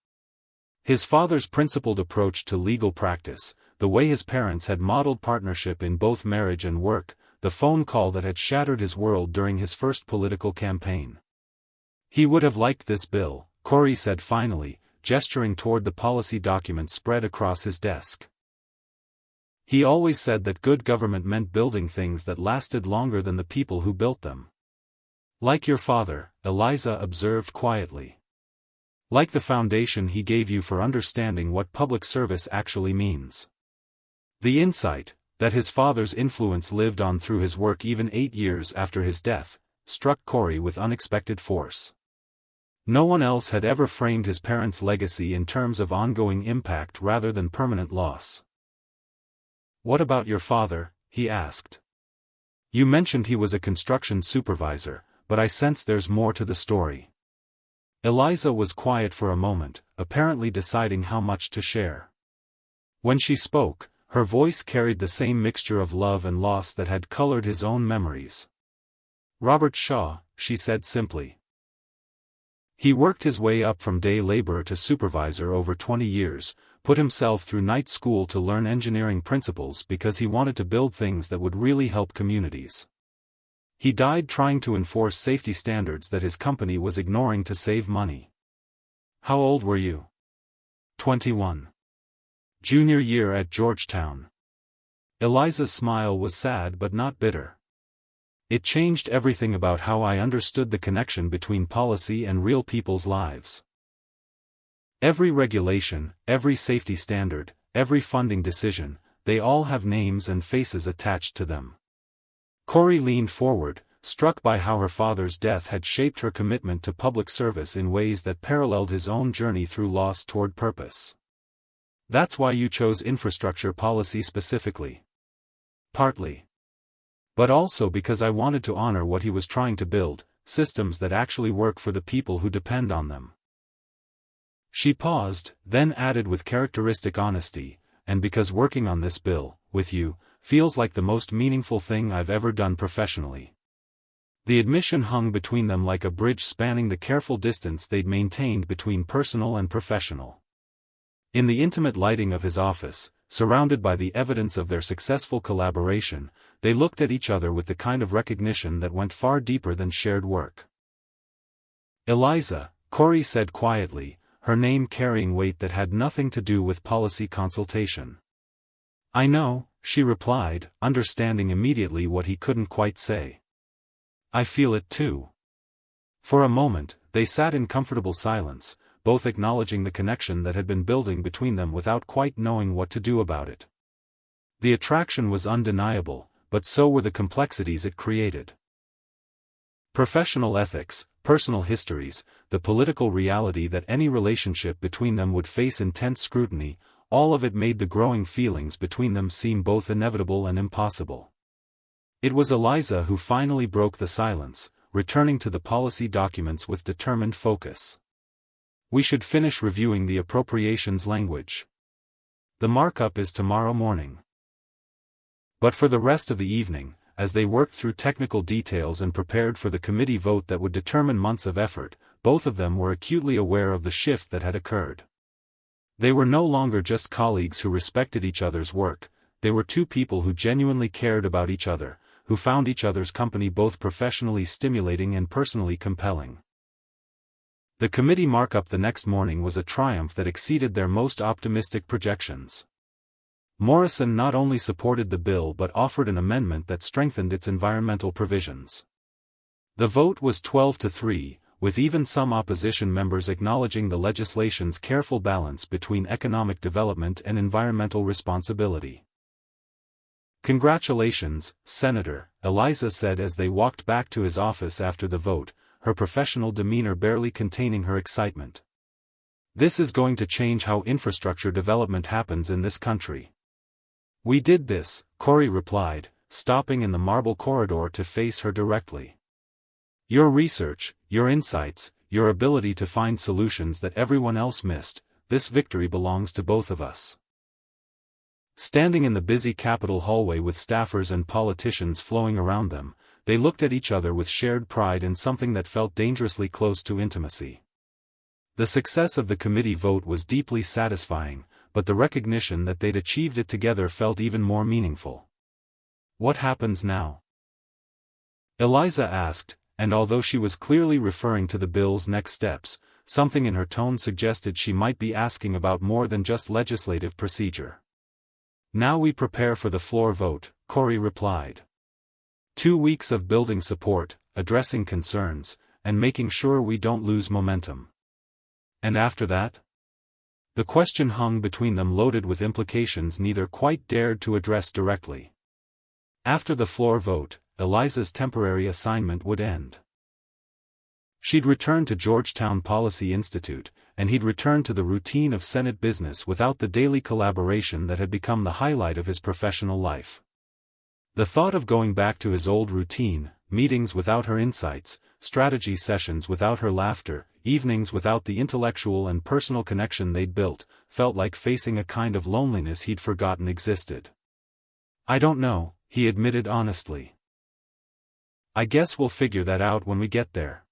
His father's principled approach to legal practice, the way his parents had modeled partnership in both marriage and work, the phone call that had shattered his world during his first political campaign. He would have liked this bill, Corey said finally, gesturing toward the policy documents spread across his desk. He always said that good government meant building things that lasted longer than the people who built them. Like your father, Eliza observed quietly. Like the foundation he gave you for understanding what public service actually means. The insight, that his father's influence lived on through his work even 8 years after his death, struck Corey with unexpected force. No one else had ever framed his parents' legacy in terms of ongoing impact rather than permanent loss. "What about your father?" he asked. "You mentioned he was a construction supervisor, but I sense there's more to the story." Eliza was quiet for a moment, apparently deciding how much to share. When she spoke, her voice carried the same mixture of love and loss that had colored his own memories. "Robert Shaw," she said simply. "He worked his way up from day laborer to supervisor over 20 years, put himself through night school to learn engineering principles because he wanted to build things that would really help communities. He died trying to enforce safety standards that his company was ignoring to save money." "How old were you?" 21. "Junior year at Georgetown." Eliza's smile was sad but not bitter. "It changed everything about how I understood the connection between policy and real people's lives. Every regulation, every safety standard, every funding decision, they all have names and faces attached to them." Corey leaned forward, struck by how her father's death had shaped her commitment to public service in ways that paralleled his own journey through loss toward purpose. "That's why you chose infrastructure policy specifically?" "Partly. But also because I wanted to honor what he was trying to build, systems that actually work for the people who depend on them." She paused, then added with characteristic honesty, "And because working on this bill, with you, feels like the most meaningful thing I've ever done professionally." The admission hung between them like a bridge spanning the careful distance they'd maintained between personal and professional. In the intimate lighting of his office, surrounded by the evidence of their successful collaboration, they looked at each other with the kind of recognition that went far deeper than shared work. "Eliza," Corey said quietly, her name carrying weight that had nothing to do with policy consultation. "I know," she replied, understanding immediately what he couldn't quite say. "I feel it too." For a moment, they sat in comfortable silence, both acknowledging the connection that had been building between them without quite knowing what to do about it. The attraction was undeniable, but so were the complexities it created. Professional ethics, personal histories, the political reality that any relationship between them would face intense scrutiny, all of it made the growing feelings between them seem both inevitable and impossible. It was Eliza who finally broke the silence, returning to the policy documents with determined focus. "We should finish reviewing the appropriations language. The markup is tomorrow morning." But for the rest of the evening, as they worked through technical details and prepared for the committee vote that would determine months of effort, both of them were acutely aware of the shift that had occurred. They were no longer just colleagues who respected each other's work, they were two people who genuinely cared about each other, who found each other's company both professionally stimulating and personally compelling. The committee markup the next morning was a triumph that exceeded their most optimistic projections. Morrison not only supported the bill but offered an amendment that strengthened its environmental provisions. The vote was 12-3, with even some opposition members acknowledging the legislation's careful balance between economic development and environmental responsibility. "Congratulations, Senator," Eliza said as they walked back to his office after the vote, her professional demeanor barely containing her excitement. "This is going to change how infrastructure development happens in this country." "We did this," Corey replied, stopping in the marble corridor to face her directly. "Your research, your insights, your ability to find solutions that everyone else missed, this victory belongs to both of us." Standing in the busy Capitol hallway with staffers and politicians flowing around them, they looked at each other with shared pride in something that felt dangerously close to intimacy. The success of the committee vote was deeply satisfying, but the recognition that they'd achieved it together felt even more meaningful. "What happens now?" Eliza asked, and although she was clearly referring to the bill's next steps, something in her tone suggested she might be asking about more than just legislative procedure. "Now we prepare for the floor vote," Corey replied. 2 weeks of building support, addressing concerns, and making sure we don't lose momentum. And after that? The question hung between them, loaded with implications neither quite dared to address directly. After the floor vote, Eliza's temporary assignment would end. She'd return to Georgetown Policy Institute, and he'd return to the routine of Senate business without the daily collaboration that had become the highlight of his professional life. The thought of going back to his old routine, meetings without her insights, strategy sessions without her laughter, evenings without the intellectual and personal connection they'd built, felt like facing a kind of loneliness he'd forgotten existed. "I don't know," he admitted honestly. "I guess we'll figure that out when we get there."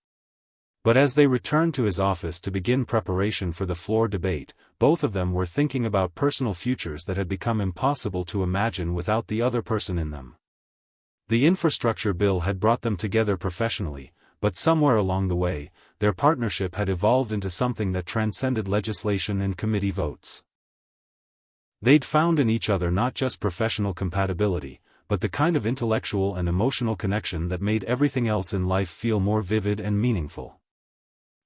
But as they returned to his office to begin preparation for the floor debate, both of them were thinking about personal futures that had become impossible to imagine without the other person in them. The infrastructure bill had brought them together professionally, but somewhere along the way, their partnership had evolved into something that transcended legislation and committee votes. They'd found in each other not just professional compatibility, but the kind of intellectual and emotional connection that made everything else in life feel more vivid and meaningful.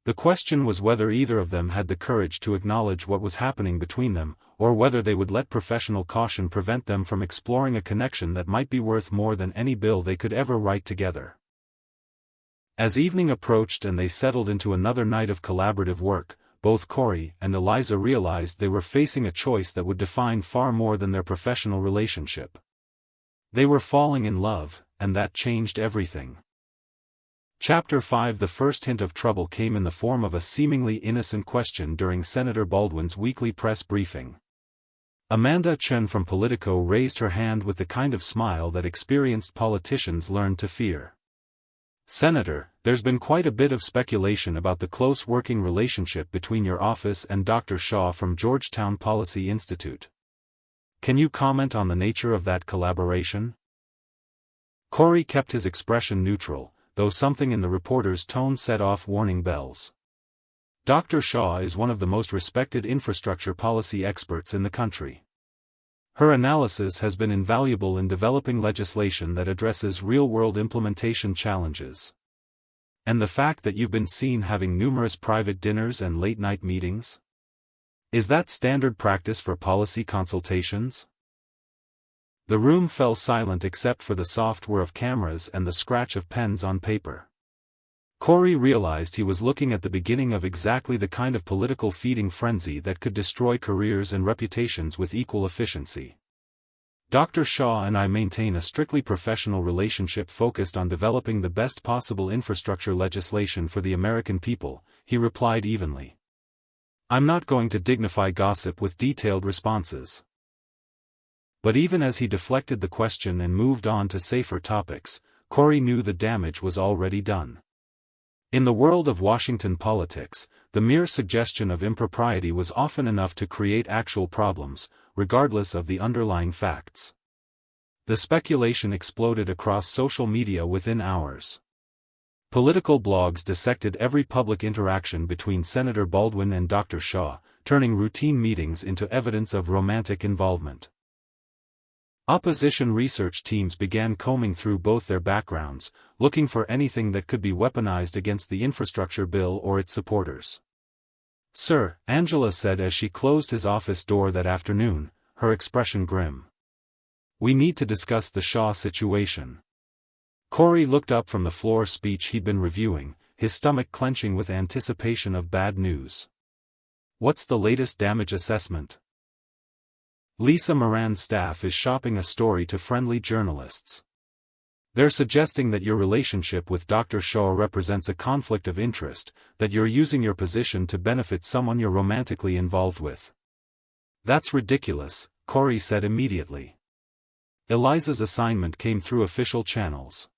The question was whether either of them had the courage to acknowledge what was happening between them, or whether they would let professional caution prevent them from exploring a connection that might be worth more than any bill they could ever write together. As evening approached and they settled into another night of collaborative work, both Corey and Eliza realized they were facing a choice that would define far more than their professional relationship. They were falling in love, and that changed everything. Chapter 5. The first hint of trouble came in the form of a seemingly innocent question during Senator Baldwin's weekly press briefing. Amanda Chen from Politico raised her hand with the kind of smile that experienced politicians learned to fear. "Senator, there's been quite a bit of speculation about the close working relationship between your office and Dr. Shaw from Georgetown Policy Institute. Can you comment on the nature of that collaboration?" Corey kept his expression neutral, though something in the reporter's tone set off warning bells. Dr. Shaw is one of the most respected infrastructure policy experts in the country. Her analysis has been invaluable in developing legislation that addresses real-world implementation challenges. And the fact that you've been seen having numerous private dinners and late-night meetings? Is that standard practice for policy consultations? The room fell silent except for the soft whir of cameras and the scratch of pens on paper. Corey realized he was looking at the beginning of exactly the kind of political feeding frenzy that could destroy careers and reputations with equal efficiency. "Dr. Shaw and I maintain a strictly professional relationship focused on developing the best possible infrastructure legislation for the American people," he replied evenly. "I'm not going to dignify gossip with detailed responses." But even as he deflected the question and moved on to safer topics, Corey knew the damage was already done. In the world of Washington politics, the mere suggestion of impropriety was often enough to create actual problems, regardless of the underlying facts. The speculation exploded across social media within hours. Political blogs dissected every public interaction between Senator Baldwin and Dr. Shaw, turning routine meetings into evidence of romantic involvement. Opposition research teams began combing through both their backgrounds, looking for anything that could be weaponized against the infrastructure bill or its supporters. "Sir," Angela said as she closed his office door that afternoon, her expression grim. "We need to discuss the Shaw situation." Corey looked up from the floor speech he'd been reviewing, his stomach clenching with anticipation of bad news. "What's the latest damage assessment?" "Lisa Moran's staff is shopping a story to friendly journalists. They're suggesting that your relationship with Dr. Shaw represents a conflict of interest, that you're using your position to benefit someone you're romantically involved with." "That's ridiculous," Corey said immediately. Eliza's assignment came through official channels.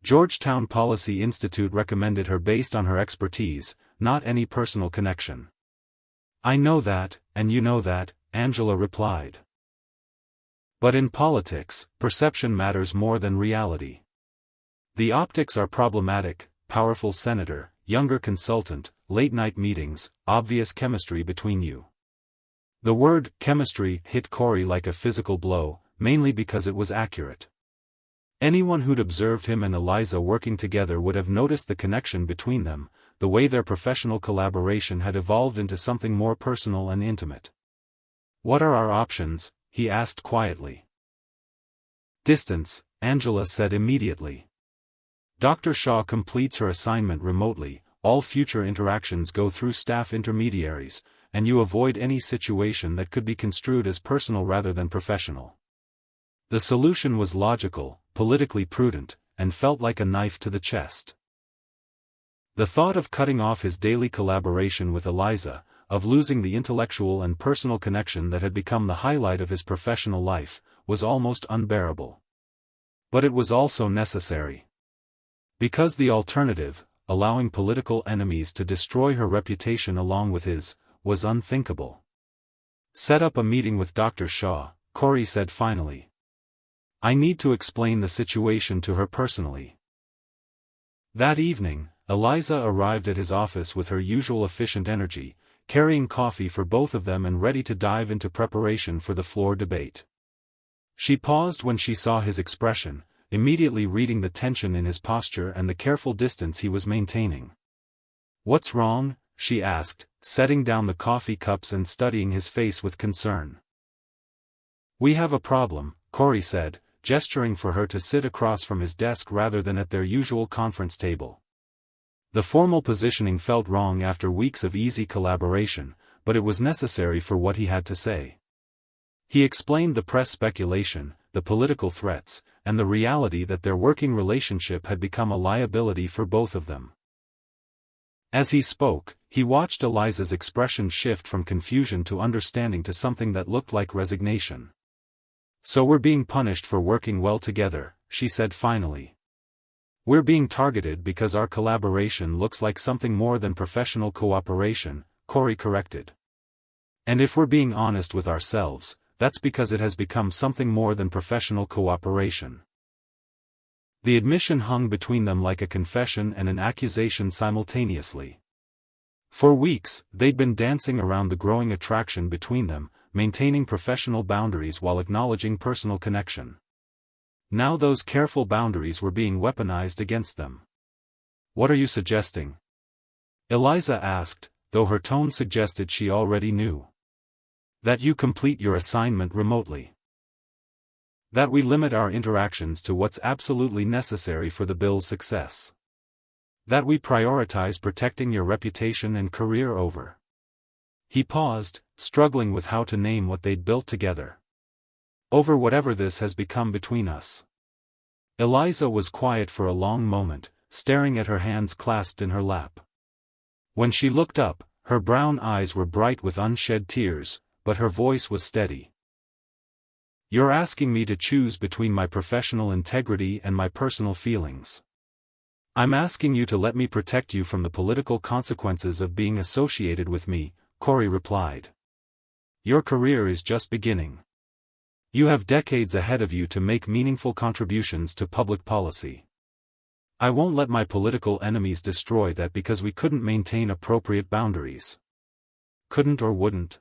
Georgetown Policy Institute recommended her based on her expertise, not any personal connection. "I know that, and you know that," Angela replied. "But in politics, perception matters more than reality. The optics are problematic: powerful senator, younger consultant, late-night meetings, obvious chemistry between you." The word chemistry hit Corey like a physical blow, mainly because it was accurate. Anyone who'd observed him and Eliza working together would have noticed the connection between them, the way their professional collaboration had evolved into something more personal and intimate. "What are our options?" he asked quietly. "Distance," Angela said immediately. "Dr. Shaw completes her assignment remotely, all future interactions go through staff intermediaries, and you avoid any situation that could be construed as personal rather than professional." The solution was logical, politically prudent, and felt like a knife to the chest. The thought of cutting off his daily collaboration with Eliza, of losing the intellectual and personal connection that had become the highlight of his professional life, was almost unbearable. But it was also necessary. Because the alternative, allowing political enemies to destroy her reputation along with his, was unthinkable. "Set up a meeting with Dr. Shaw," Corey said finally. "I need to explain the situation to her personally." That evening, Eliza arrived at his office with her usual efficient energy, carrying coffee for both of them and ready to dive into preparation for the floor debate. She paused when she saw his expression, immediately reading the tension in his posture and the careful distance he was maintaining. "What's wrong?" she asked, setting down the coffee cups and studying his face with concern. "We have a problem," Corey said, gesturing for her to sit across from his desk rather than at their usual conference table. The formal positioning felt wrong after weeks of easy collaboration, but it was necessary for what he had to say. He explained the press speculation, the political threats, and the reality that their working relationship had become a liability for both of them. As he spoke, he watched Eliza's expression shift from confusion to understanding to something that looked like resignation. "So we're being punished for working well together," she said finally. "We're being targeted because our collaboration looks like something more than professional cooperation," Corey corrected. "And if we're being honest with ourselves, that's because it has become something more than professional cooperation." The admission hung between them like a confession and an accusation simultaneously. For weeks, they'd been dancing around the growing attraction between them, maintaining professional boundaries while acknowledging personal connection. Now those careful boundaries were being weaponized against them. "What are you suggesting?" Eliza asked, though her tone suggested she already knew. "That you complete your assignment remotely. That we limit our interactions to what's absolutely necessary for the bill's success. That we prioritize protecting your reputation and career over." He paused, struggling with how to name what they'd built together. "Over whatever this has become between us." Eliza was quiet for a long moment, staring at her hands clasped in her lap. When she looked up, her brown eyes were bright with unshed tears, but her voice was steady. "You're asking me to choose between my professional integrity and my personal feelings. I'm asking you to let me protect you from the political consequences of being associated with me," Corey replied. "Your career is just beginning. You have decades ahead of you to make meaningful contributions to public policy. I won't let my political enemies destroy that because we couldn't maintain appropriate boundaries." "Couldn't or wouldn't?"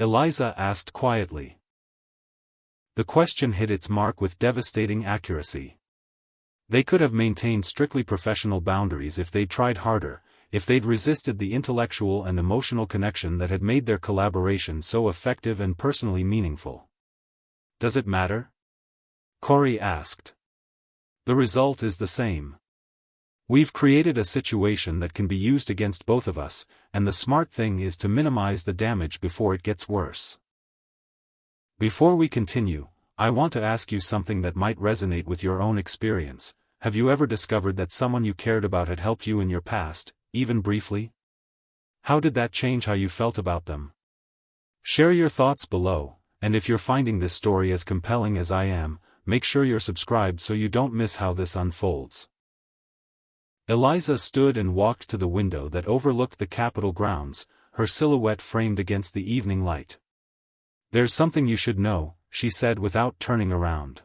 Eliza asked quietly. The question hit its mark with devastating accuracy. They could have maintained strictly professional boundaries if they'd tried harder, if they'd resisted the intellectual and emotional connection that had made their collaboration so effective and personally meaningful. Does it matter? Corey asked. The result is the same. We've created a situation that can be used against both of us, and the smart thing is to minimize the damage before it gets worse. Before we continue, I want to ask you something that might resonate with your own experience. Have you ever discovered that someone you cared about had helped you in your past, even briefly? How did that change how you felt about them? Share your thoughts below, and if you're finding this story as compelling as I am, make sure you're subscribed so you don't miss how this unfolds. Eliza stood and walked to the window that overlooked the Capitol grounds, her silhouette framed against the evening light. There's something you should know, she said without turning around.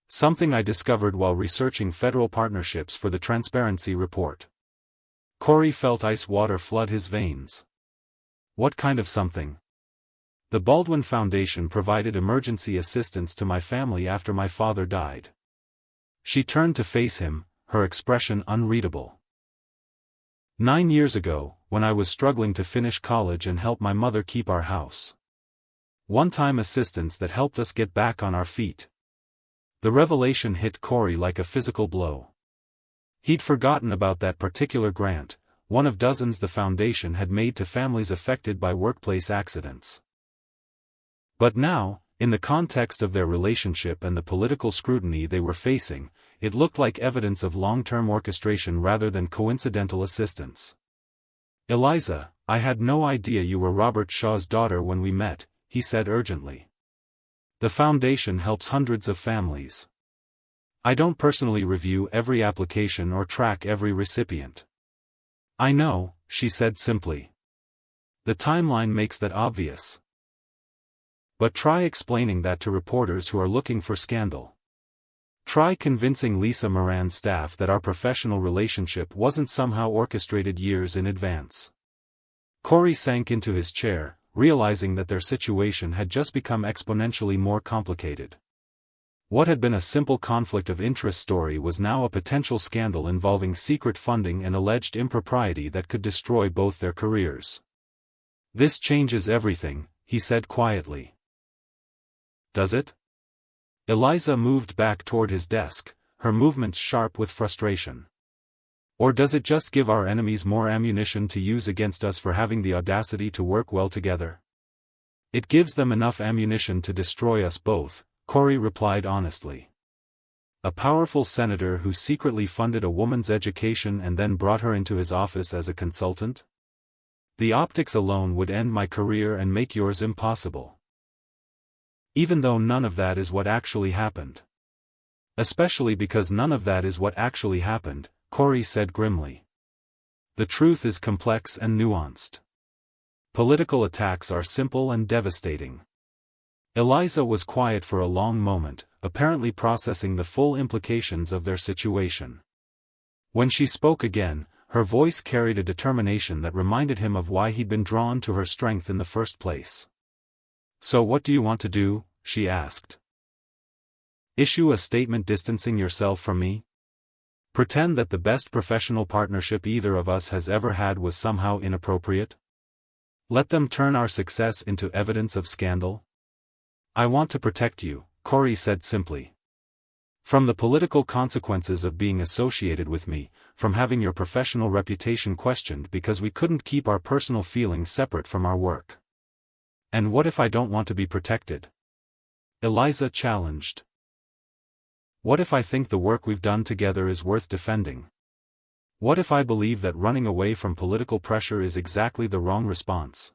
Something I discovered while researching federal partnerships for the Transparency Report. Corey felt ice water flood his veins. What kind of something? The Baldwin Foundation provided emergency assistance to my family after my father died. She turned to face him, her expression unreadable. 9 years ago, when I was struggling to finish college and help my mother keep our house. One-time assistance that helped us get back on our feet. The revelation hit Corey like a physical blow. He'd forgotten about that particular grant, one of dozens the foundation had made to families affected by workplace accidents. But now, in the context of their relationship and the political scrutiny they were facing, it looked like evidence of long-term orchestration rather than coincidental assistance. Eliza, I had no idea you were Robert Shaw's daughter when we met, he said urgently. The foundation helps hundreds of families. I don't personally review every application or track every recipient. I know, she said simply. The timeline makes that obvious. But try explaining that to reporters who are looking for scandal. Try convincing Lisa Moran's staff that our professional relationship wasn't somehow orchestrated years in advance. Corey sank into his chair, realizing that their situation had just become exponentially more complicated. What had been a simple conflict of interest story was now a potential scandal involving secret funding and alleged impropriety that could destroy both their careers. This changes everything, he said quietly. Does it? Eliza moved back toward his desk, her movements sharp with frustration. Or does it just give our enemies more ammunition to use against us for having the audacity to work well together? It gives them enough ammunition to destroy us both, Corey replied honestly. A powerful senator who secretly funded a woman's education and then brought her into his office as a consultant? The optics alone would end my career and make yours impossible. Even though none of that is what actually happened. Especially because none of that is what actually happened, Corey said grimly. The truth is complex and nuanced. Political attacks are simple and devastating. Eliza was quiet for a long moment, apparently processing the full implications of their situation. When she spoke again, her voice carried a determination that reminded him of why he'd been drawn to her strength in the first place. So what do you want to do? She asked. Issue a statement distancing yourself from me? Pretend that the best professional partnership either of us has ever had was somehow inappropriate? Let them turn our success into evidence of scandal? I want to protect you, Corey said simply. From the political consequences of being associated with me, from having your professional reputation questioned because we couldn't keep our personal feelings separate from our work. And what if I don't want to be protected? Eliza challenged. What if I think the work we've done together is worth defending? What if I believe that running away from political pressure is exactly the wrong response?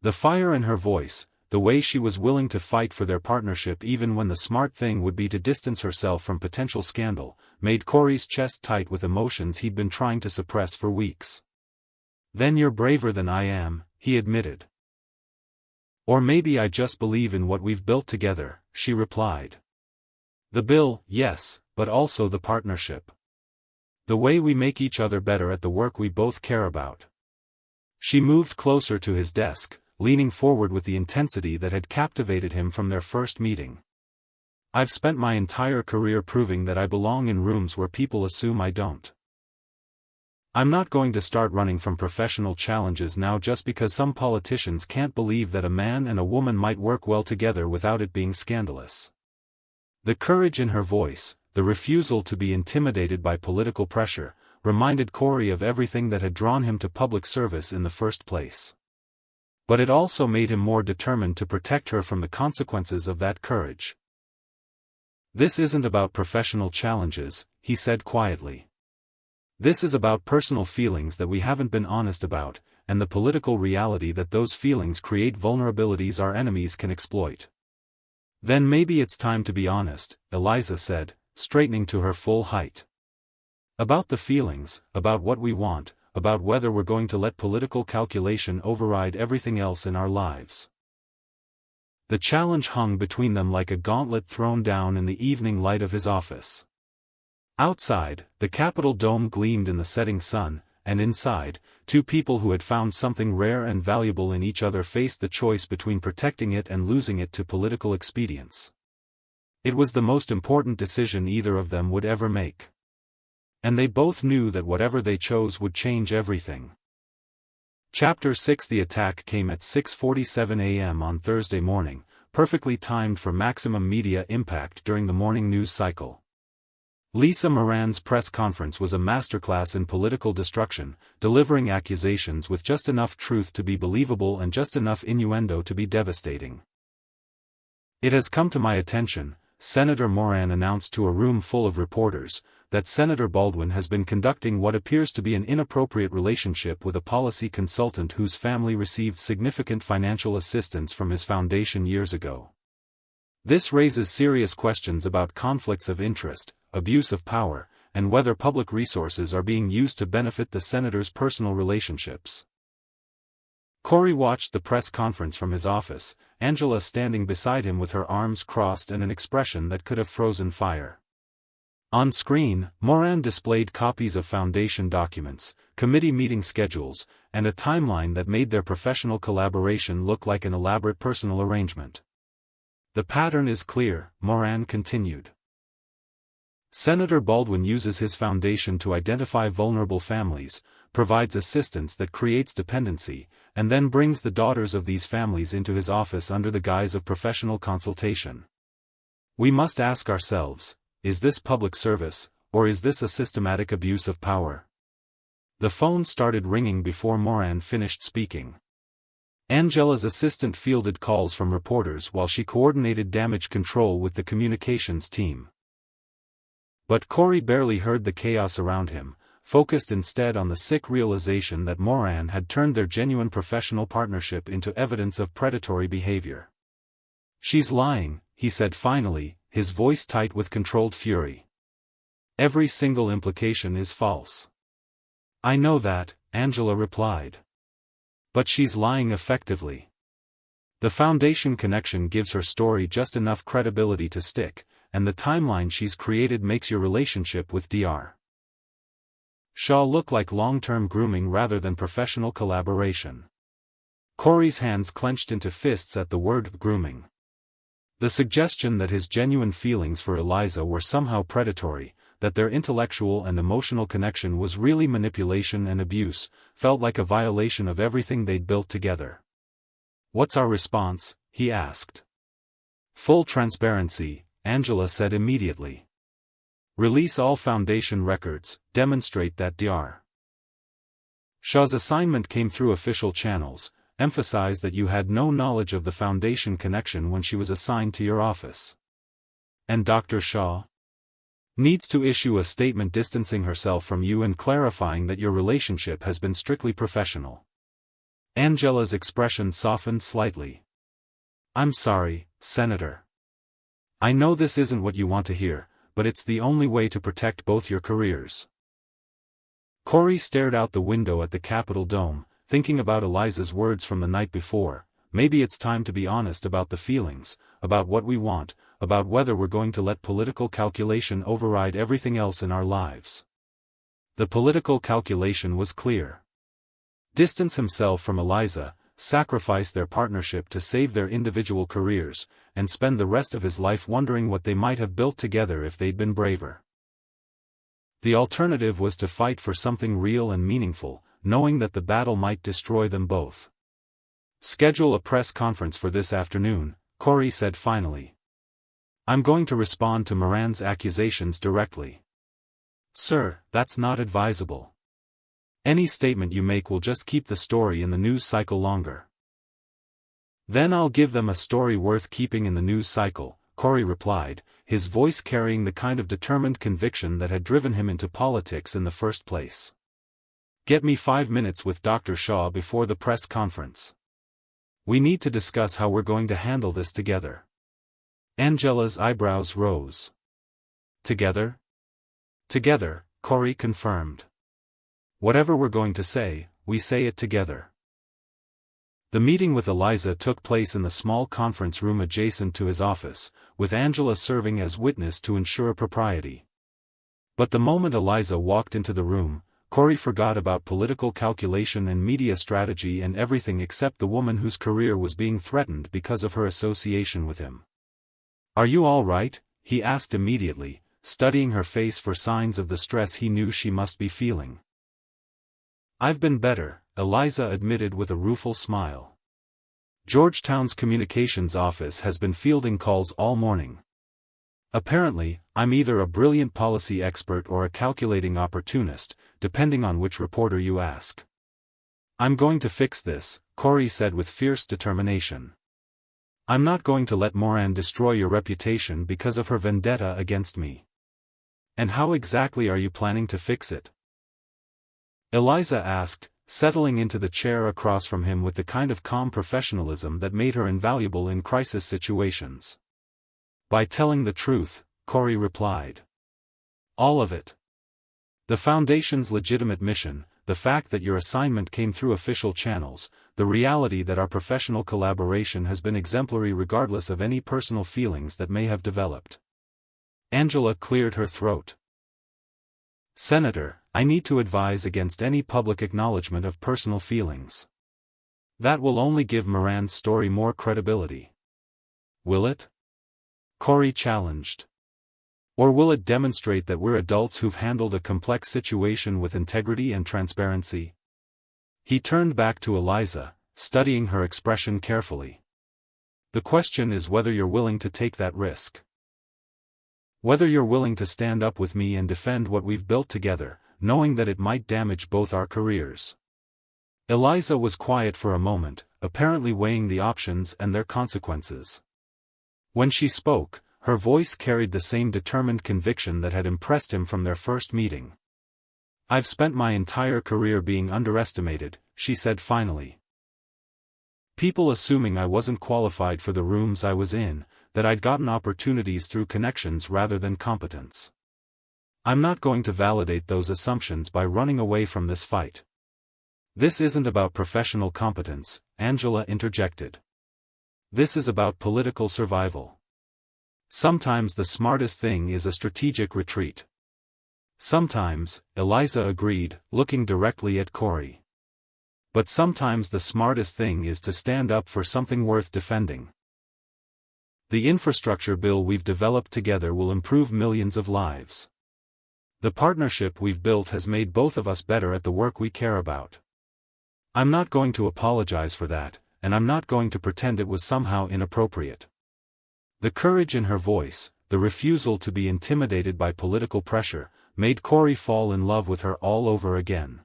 The fire in her voice, the way she was willing to fight for their partnership even when the smart thing would be to distance herself from potential scandal, made Corey's chest tight with emotions he'd been trying to suppress for weeks. Then you're braver than I am, he admitted. Or maybe I just believe in what we've built together, she replied. The bill, yes, but also the partnership. The way we make each other better at the work we both care about. She moved closer to his desk, leaning forward with the intensity that had captivated him from their first meeting. "I've spent my entire career proving that I belong in rooms where people assume I don't. I'm not going to start running from professional challenges now just because some politicians can't believe that a man and a woman might work well together without it being scandalous." The courage in her voice, the refusal to be intimidated by political pressure, reminded Corey of everything that had drawn him to public service in the first place. But it also made him more determined to protect her from the consequences of that courage. "This isn't about professional challenges," he said quietly. "This is about personal feelings that we haven't been honest about, and the political reality that those feelings create vulnerabilities our enemies can exploit." "Then maybe it's time to be honest," Eliza said, straightening to her full height. "About the feelings, about what we want, about whether we're going to let political calculation override everything else in our lives." The challenge hung between them like a gauntlet thrown down in the evening light of his office. Outside, the Capitol dome gleamed in the setting sun, and inside, two people who had found something rare and valuable in each other faced the choice between protecting it and losing it to political expedience. It was the most important decision either of them would ever make. And they both knew that whatever they chose would change everything. Chapter 6. The attack came at 6:47 a.m. on Thursday morning, perfectly timed for maximum media impact during the morning news cycle. Lisa Moran's press conference was a masterclass in political destruction, delivering accusations with just enough truth to be believable and just enough innuendo to be devastating. "It has come to my attention," Senator Moran announced to a room full of reporters, "that Senator Baldwin has been conducting what appears to be an inappropriate relationship with a policy consultant whose family received significant financial assistance from his foundation years ago. This raises serious questions about conflicts of interest, abuse of power, and whether public resources are being used to benefit the senator's personal relationships." Corey watched the press conference from his office, Angela standing beside him with her arms crossed and an expression that could have frozen fire. On screen, Moran displayed copies of foundation documents, committee meeting schedules, and a timeline that made their professional collaboration look like an elaborate personal arrangement. "The pattern is clear," Moran continued. "Senator Baldwin uses his foundation to identify vulnerable families, provides assistance that creates dependency, and then brings the daughters of these families into his office under the guise of professional consultation. We must ask ourselves, is this public service, or is this a systematic abuse of power?" The phone started ringing before Moran finished speaking. Angela's assistant fielded calls from reporters while she coordinated damage control with the communications team. But Corey barely heard the chaos around him, focused instead on the sick realization that Moran had turned their genuine professional partnership into evidence of predatory behavior. "She's lying," he said finally, his voice tight with controlled fury. "Every single implication is false." "I know that," Angela replied. "But she's lying effectively. The foundation connection gives her story just enough credibility to stick, and the timeline she's created makes your relationship with Dr. Shaw look like long-term grooming rather than professional collaboration." Corey's hands clenched into fists at the word grooming. The suggestion that his genuine feelings for Eliza were somehow predatory, that their intellectual and emotional connection was really manipulation and abuse, felt like a violation of everything they'd built together. "What's our response?" he asked. "Full transparency," Angela said immediately. "Release all foundation records, demonstrate that Dr. Shaw's assignment came through official channels, emphasize that you had no knowledge of the foundation connection when she was assigned to your office. And Dr. Shaw needs to issue a statement distancing herself from you and clarifying that your relationship has been strictly professional." Angela's expression softened slightly. "I'm sorry, Senator. I know this isn't what you want to hear, but it's the only way to protect both your careers." Corey stared out the window at the Capitol dome, thinking about Eliza's words from the night before. Maybe it's time to be honest about the feelings, about what we want, about whether we're going to let political calculation override everything else in our lives. The political calculation was clear. Distance himself from Eliza, sacrifice their partnership to save their individual careers, and spend the rest of his life wondering what they might have built together if they'd been braver. The alternative was to fight for something real and meaningful, knowing that the battle might destroy them both. "Schedule a press conference for this afternoon," Corey said finally. "I'm going to respond to Moran's accusations directly." "Sir, that's not advisable. Any statement you make will just keep the story in the news cycle longer." "Then I'll give them a story worth keeping in the news cycle," Corey replied, his voice carrying the kind of determined conviction that had driven him into politics in the first place. "Get me 5 minutes with Dr. Shaw before the press conference. We need to discuss how we're going to handle this together." Angela's eyebrows rose. "Together?" "Together," Corey confirmed. "Whatever we're going to say, we say it together." The meeting with Eliza took place in the small conference room adjacent to his office, with Angela serving as witness to ensure propriety. But the moment Eliza walked into the room, Corey forgot about political calculation and media strategy and everything except the woman whose career was being threatened because of her association with him. "Are you all right?" he asked immediately, studying her face for signs of the stress he knew she must be feeling. "I've been better," Eliza admitted with a rueful smile. "Georgetown's communications office has been fielding calls all morning. Apparently, I'm either a brilliant policy expert or a calculating opportunist, depending on which reporter you ask. I'm going to fix this," Corey said with fierce determination. "I'm not going to let Moran destroy your reputation because of her vendetta against me." "And how exactly are you planning to fix it?" Eliza asked, settling into the chair across from him with the kind of calm professionalism that made her invaluable in crisis situations. "By telling the truth," Corey replied. "All of it. The Foundation's legitimate mission, the fact that your assignment came through official channels, the reality that our professional collaboration has been exemplary regardless of any personal feelings that may have developed." Angela cleared her throat. "Senator, I need to advise against any public acknowledgement of personal feelings. That will only give Moran's story more credibility." "Will it?" Corey challenged. "Or will it demonstrate that we're adults who've handled a complex situation with integrity and transparency?" He turned back to Eliza, studying her expression carefully. "The question is whether you're willing to take that risk. Whether you're willing to stand up with me and defend what we've built together, knowing that it might damage both our careers." Eliza was quiet for a moment, apparently weighing the options and their consequences. When she spoke, her voice carried the same determined conviction that had impressed him from their first meeting. "I've spent my entire career being underestimated," she said finally. "People assuming I wasn't qualified for the rooms I was in, that I'd gotten opportunities through connections rather than competence. I'm not going to validate those assumptions by running away from this fight." "This isn't about professional competence," Angela interjected. "This is about political survival. Sometimes the smartest thing is a strategic retreat." "Sometimes," Eliza agreed, looking directly at Corey. "But sometimes the smartest thing is to stand up for something worth defending. The infrastructure bill we've developed together will improve millions of lives. The partnership we've built has made both of us better at the work we care about. I'm not going to apologize for that, and I'm not going to pretend it was somehow inappropriate." The courage in her voice, the refusal to be intimidated by political pressure, made Corey fall in love with her all over again.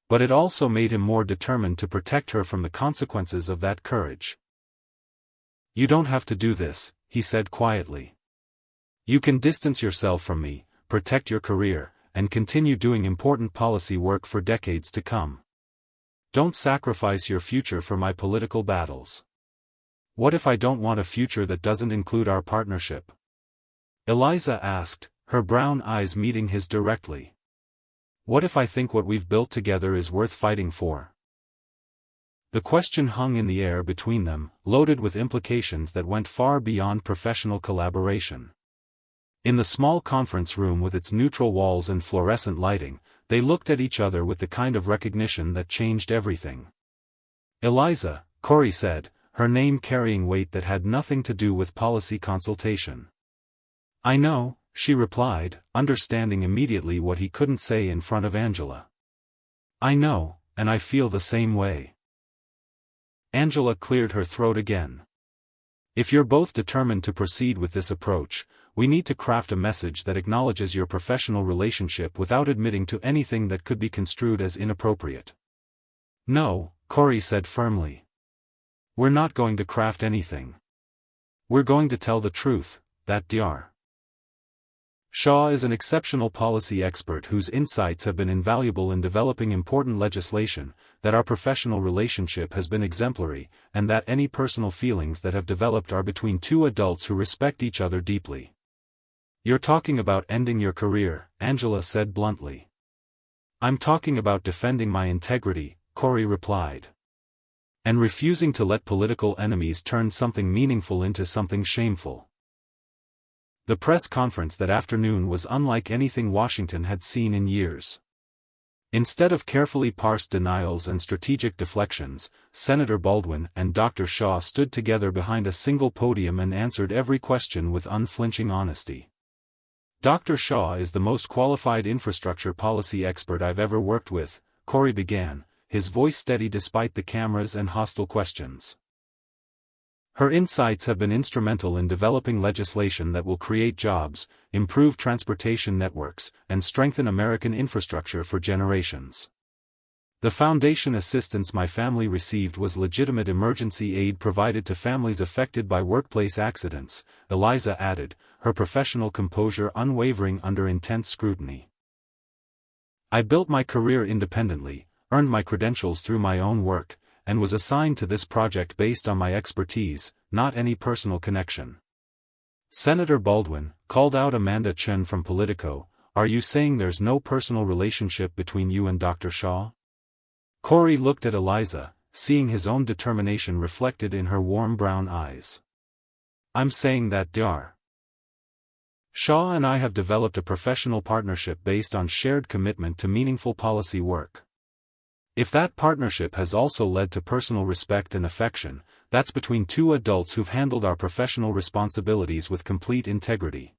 But it also made him more determined to protect her from the consequences of that courage. "You don't have to do this," he said quietly. "You can distance yourself from me, protect your career, and continue doing important policy work for decades to come. Don't sacrifice your future for my political battles." "What if I don't want a future that doesn't include our partnership?" Eliza asked, her brown eyes meeting his directly. "What if I think what we've built together is worth fighting for?" The question hung in the air between them, loaded with implications that went far beyond professional collaboration. In the small conference room with its neutral walls and fluorescent lighting, they looked at each other with the kind of recognition that changed everything. Eliza, Corey said, her name carrying weight that had nothing to do with policy consultation. I know, she replied, understanding immediately what he couldn't say in front of Angela. I know, and I feel the same way. Angela cleared her throat again. If you're both determined to proceed with this approach, we need to craft a message that acknowledges your professional relationship without admitting to anything that could be construed as inappropriate. No, Corey said firmly. We're not going to craft anything. We're going to tell the truth, that Dr. Shaw is an exceptional policy expert whose insights have been invaluable in developing important legislation, that our professional relationship has been exemplary, and that any personal feelings that have developed are between two adults who respect each other deeply. You're talking about ending your career, Angela said bluntly. I'm talking about defending my integrity, Corey replied. And refusing to let political enemies turn something meaningful into something shameful. The press conference that afternoon was unlike anything Washington had seen in years. Instead of carefully parsed denials and strategic deflections, Senator Baldwin and Dr. Shaw stood together behind a single podium and answered every question with unflinching honesty. Dr. Shaw is the most qualified infrastructure policy expert I've ever worked with, Corey began, his voice steady despite the cameras and hostile questions. Her insights have been instrumental in developing legislation that will create jobs, improve transportation networks, and strengthen American infrastructure for generations. The foundation assistance my family received was legitimate emergency aid provided to families affected by workplace accidents, Eliza added, her professional composure unwavering under intense scrutiny. I built my career independently, earned my credentials through my own work, and was assigned to this project based on my expertise, not any personal connection. Senator Baldwin called out Amanda Chen from Politico, are you saying there's no personal relationship between you and Dr. Shaw? Corey looked at Eliza, seeing his own determination reflected in her warm brown eyes. I'm saying that Dr. Shaw and I have developed a professional partnership based on shared commitment to meaningful policy work. If that partnership has also led to personal respect and affection, that's between two adults who've handled our professional responsibilities with complete integrity.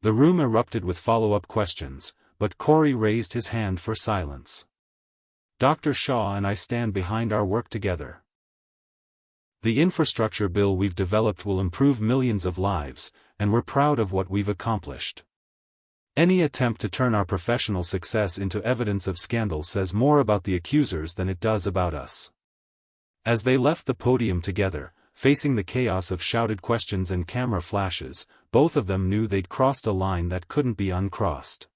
The room erupted with follow-up questions, but Corey raised his hand for silence. Dr. Shaw and I stand behind our work together. The infrastructure bill we've developed will improve millions of lives, and we're proud of what we've accomplished. Any attempt to turn our professional success into evidence of scandal says more about the accusers than it does about us. As they left the podium together, facing the chaos of shouted questions and camera flashes, both of them knew they'd crossed a line that couldn't be uncrossed.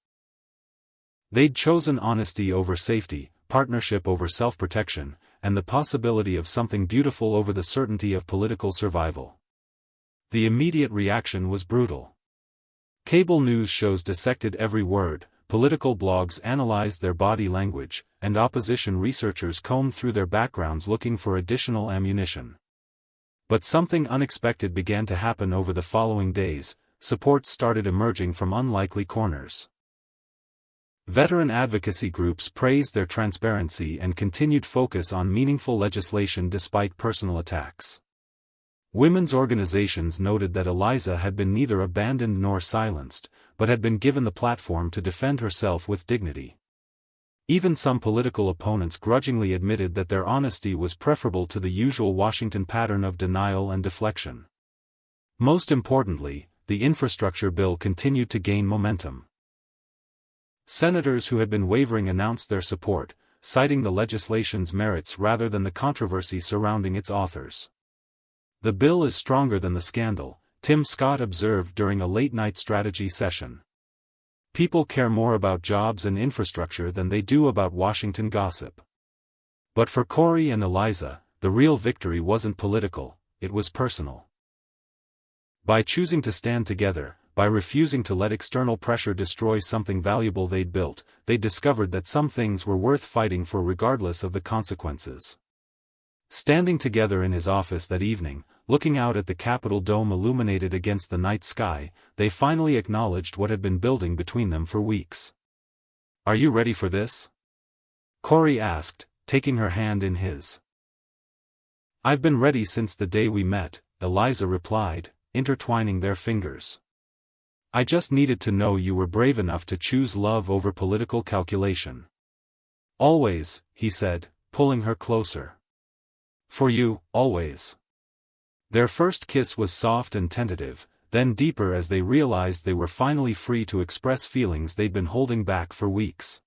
They'd chosen honesty over safety, partnership over self-protection, and the possibility of something beautiful over the certainty of political survival. The immediate reaction was brutal. Cable news shows dissected every word, political blogs analyzed their body language, and opposition researchers combed through their backgrounds looking for additional ammunition. But something unexpected began to happen over the following days. Support started emerging from unlikely corners. Veteran advocacy groups praised their transparency and continued focus on meaningful legislation despite personal attacks. Women's organizations noted that Eliza had been neither abandoned nor silenced, but had been given the platform to defend herself with dignity. Even some political opponents grudgingly admitted that their honesty was preferable to the usual Washington pattern of denial and deflection. Most importantly, the infrastructure bill continued to gain momentum. Senators who had been wavering announced their support, citing the legislation's merits rather than the controversy surrounding its authors. The bill is stronger than the scandal, Tim Scott observed during a late-night strategy session. People care more about jobs and infrastructure than they do about Washington gossip. But for Corey and Eliza, the real victory wasn't political, it was personal. By choosing to stand together, by refusing to let external pressure destroy something valuable they'd built, they discovered that some things were worth fighting for regardless of the consequences. Standing together in his office that evening, looking out at the Capitol dome illuminated against the night sky, they finally acknowledged what had been building between them for weeks. "Are you ready for this?" Corey asked, taking her hand in his. I've been ready since the day we met, Eliza replied, intertwining their fingers. I just needed to know you were brave enough to choose love over political calculation. Always, he said, pulling her closer. For you, always. Their first kiss was soft and tentative, then deeper as they realized they were finally free to express feelings they'd been holding back for weeks.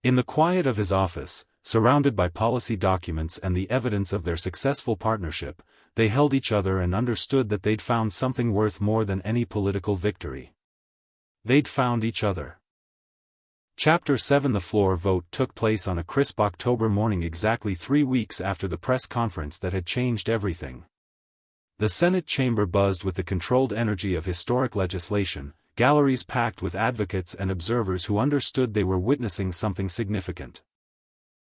In the quiet of his office, surrounded by policy documents and the evidence of their successful partnership, they held each other and understood that they'd found something worth more than any political victory. They'd found each other. Chapter 7. The floor vote took place on a crisp October morning, exactly 3 weeks after the press conference that had changed everything. The Senate chamber buzzed with the controlled energy of historic legislation, galleries packed with advocates and observers who understood they were witnessing something significant.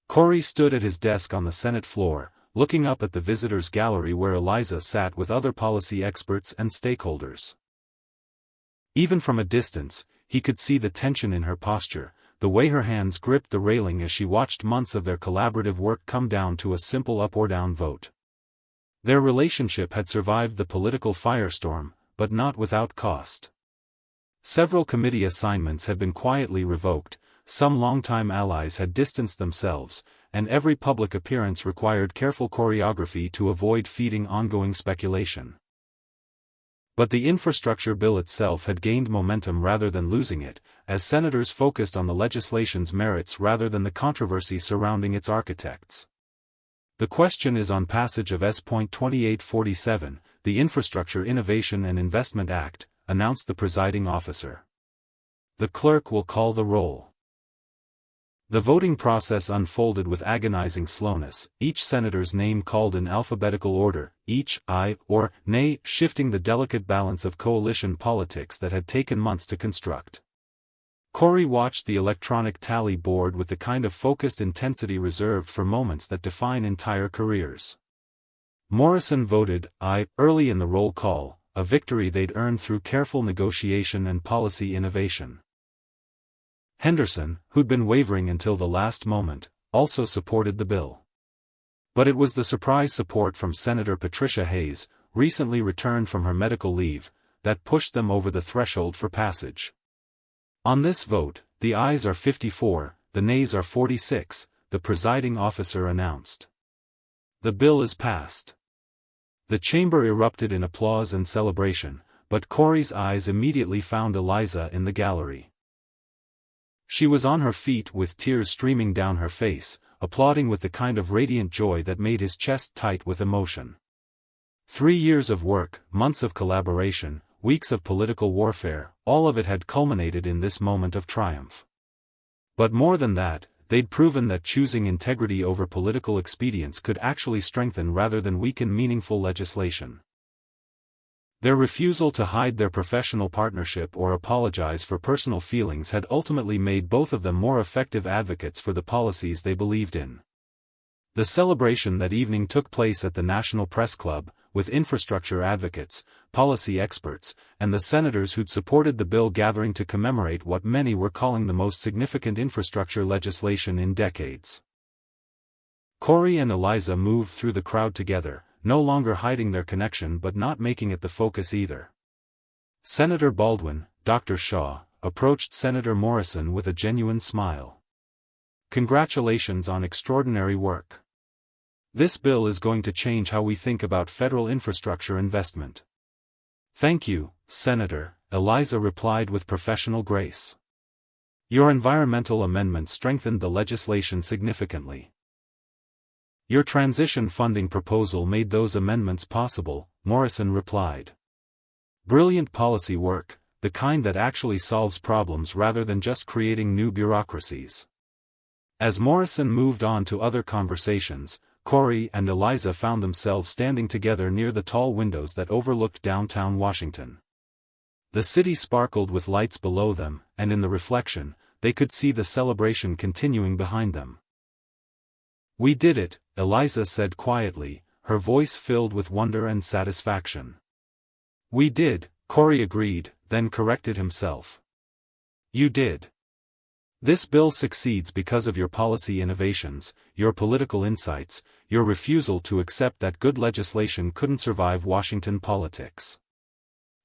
Corey stood at his desk on the Senate floor, looking up at the visitors' gallery where Eliza sat with other policy experts and stakeholders. Even from a distance, he could see the tension in her posture, the way her hands gripped the railing as she watched months of their collaborative work come down to a simple up or down vote. Their relationship had survived the political firestorm, but not without cost. Several committee assignments had been quietly revoked, some longtime allies had distanced themselves, and every public appearance required careful choreography to avoid feeding ongoing speculation. But the infrastructure bill itself had gained momentum rather than losing it, as senators focused on the legislation's merits rather than the controversy surrounding its architects. The question is on passage of S.2847, the Infrastructure Innovation and Investment Act, announced the presiding officer. The clerk will call the roll. The voting process unfolded with agonizing slowness, each senator's name called in alphabetical order, each aye or nay shifting the delicate balance of coalition politics that had taken months to construct. Corey watched the electronic tally board with the kind of focused intensity reserved for moments that define entire careers. Morrison voted aye early in the roll call, a victory they'd earned through careful negotiation and policy innovation. Henderson, who'd been wavering until the last moment, also supported the bill. But it was the surprise support from Senator Patricia Hayes, recently returned from her medical leave, that pushed them over the threshold for passage. On this vote, the ayes are 54, the nays are 46, the presiding officer announced. The bill is passed. The chamber erupted in applause and celebration, but Corey's eyes immediately found Eliza in the gallery. She was on her feet with tears streaming down her face, applauding with the kind of radiant joy that made his chest tight with emotion. 3 years of work, months of collaboration, weeks of political warfare, all of it had culminated in this moment of triumph. But more than that, they'd proven that choosing integrity over political expedience could actually strengthen rather than weaken meaningful legislation. Their refusal to hide their professional partnership or apologize for personal feelings had ultimately made both of them more effective advocates for the policies they believed in. The celebration that evening took place at the National Press Club, with infrastructure advocates, policy experts, and the senators who'd supported the bill gathering to commemorate what many were calling the most significant infrastructure legislation in decades. Corey and Eliza moved through the crowd together, no longer hiding their connection but not making it the focus either. Senator Baldwin, Dr. Shaw, approached Senator Morrison with a genuine smile. Congratulations on extraordinary work. This bill is going to change how we think about federal infrastructure investment. Thank you, Senator, Eliza replied with professional grace. Your environmental amendment strengthened the legislation significantly. Your transition funding proposal made those amendments possible, Morrison replied. Brilliant policy work, the kind that actually solves problems rather than just creating new bureaucracies. As Morrison moved on to other conversations, Corey and Eliza found themselves standing together near the tall windows that overlooked downtown Washington. The city sparkled with lights below them, and in the reflection, they could see the celebration continuing behind them. We did it, Eliza said quietly, her voice filled with wonder and satisfaction. We did, Corey agreed, then corrected himself. You did. This bill succeeds because of your policy innovations, your political insights, your refusal to accept that good legislation couldn't survive Washington politics.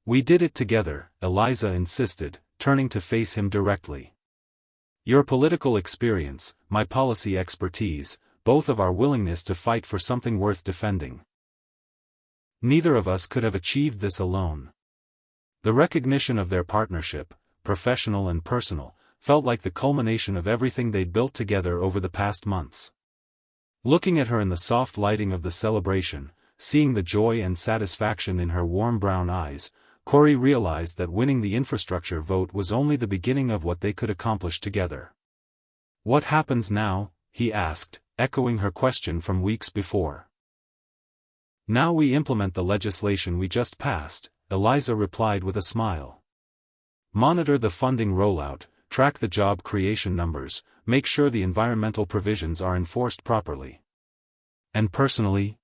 We did it together, Eliza insisted, turning to face him directly. Your political experience, my policy expertise, both of our willingness to fight for something worth defending. Neither of us could have achieved this alone. The recognition of their partnership, professional and personal, felt like the culmination of everything they'd built together over the past months. Looking at her in the soft lighting of the celebration, seeing the joy and satisfaction in her warm brown eyes, Corey realized that winning the infrastructure vote was only the beginning of what they could accomplish together. What happens now? He asked, echoing her question from weeks before. Now we implement the legislation we just passed, Eliza replied with a smile. Monitor the funding rollout, track the job creation numbers, make sure the environmental provisions are enforced properly. And personally?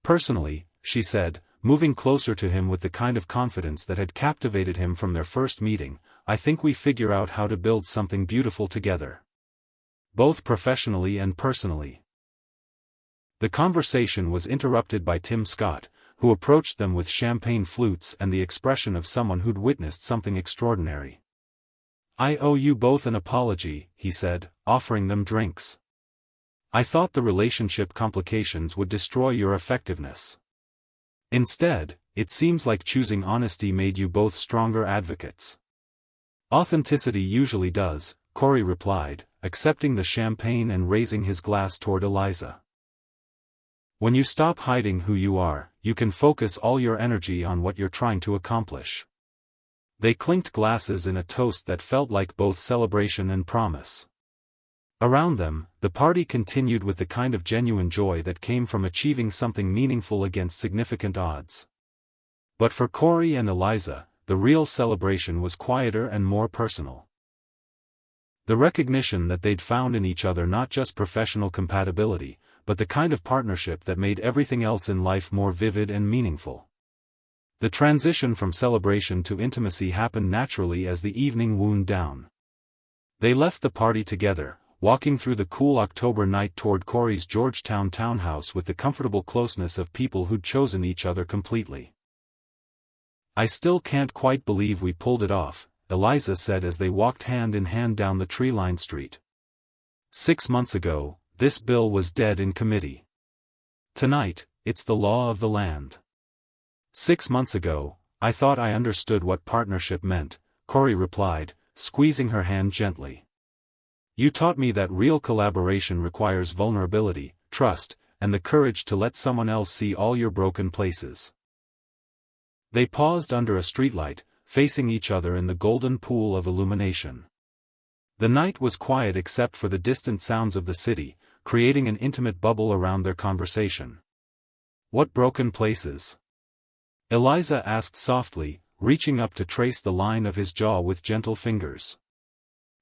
Personally, she said, moving closer to him with the kind of confidence that had captivated him from their first meeting, I think we figure out how to build something beautiful together. Both professionally and personally. The conversation was interrupted by Tim Scott, who approached them with champagne flutes and the expression of someone who'd witnessed something extraordinary. I owe you both an apology, he said, offering them drinks. I thought the relationship complications would destroy your effectiveness. Instead, it seems like choosing honesty made you both stronger advocates. Authenticity usually does, Corey replied, accepting the champagne and raising his glass toward Eliza. When you stop hiding who you are, you can focus all your energy on what you're trying to accomplish. They clinked glasses in a toast that felt like both celebration and promise. Around them, the party continued with the kind of genuine joy that came from achieving something meaningful against significant odds. But for Corey and Eliza, the real celebration was quieter and more personal. The recognition that they'd found in each other not just professional compatibility, but the kind of partnership that made everything else in life more vivid and meaningful. The transition from celebration to intimacy happened naturally as the evening wound down. They left the party together, walking through the cool October night toward Corey's Georgetown townhouse with the comfortable closeness of people who'd chosen each other completely. I still can't quite believe we pulled it off, Eliza said as they walked hand in hand down the tree-lined street. 6 months ago, this bill was dead in committee. Tonight, it's the law of the land. 6 months ago, I thought I understood what partnership meant, Corey replied, squeezing her hand gently. You taught me that real collaboration requires vulnerability, trust, and the courage to let someone else see all your broken places. They paused under a streetlight, facing each other in the golden pool of illumination. The night was quiet except for the distant sounds of the city, creating an intimate bubble around their conversation. What broken places? Eliza asked softly, reaching up to trace the line of his jaw with gentle fingers.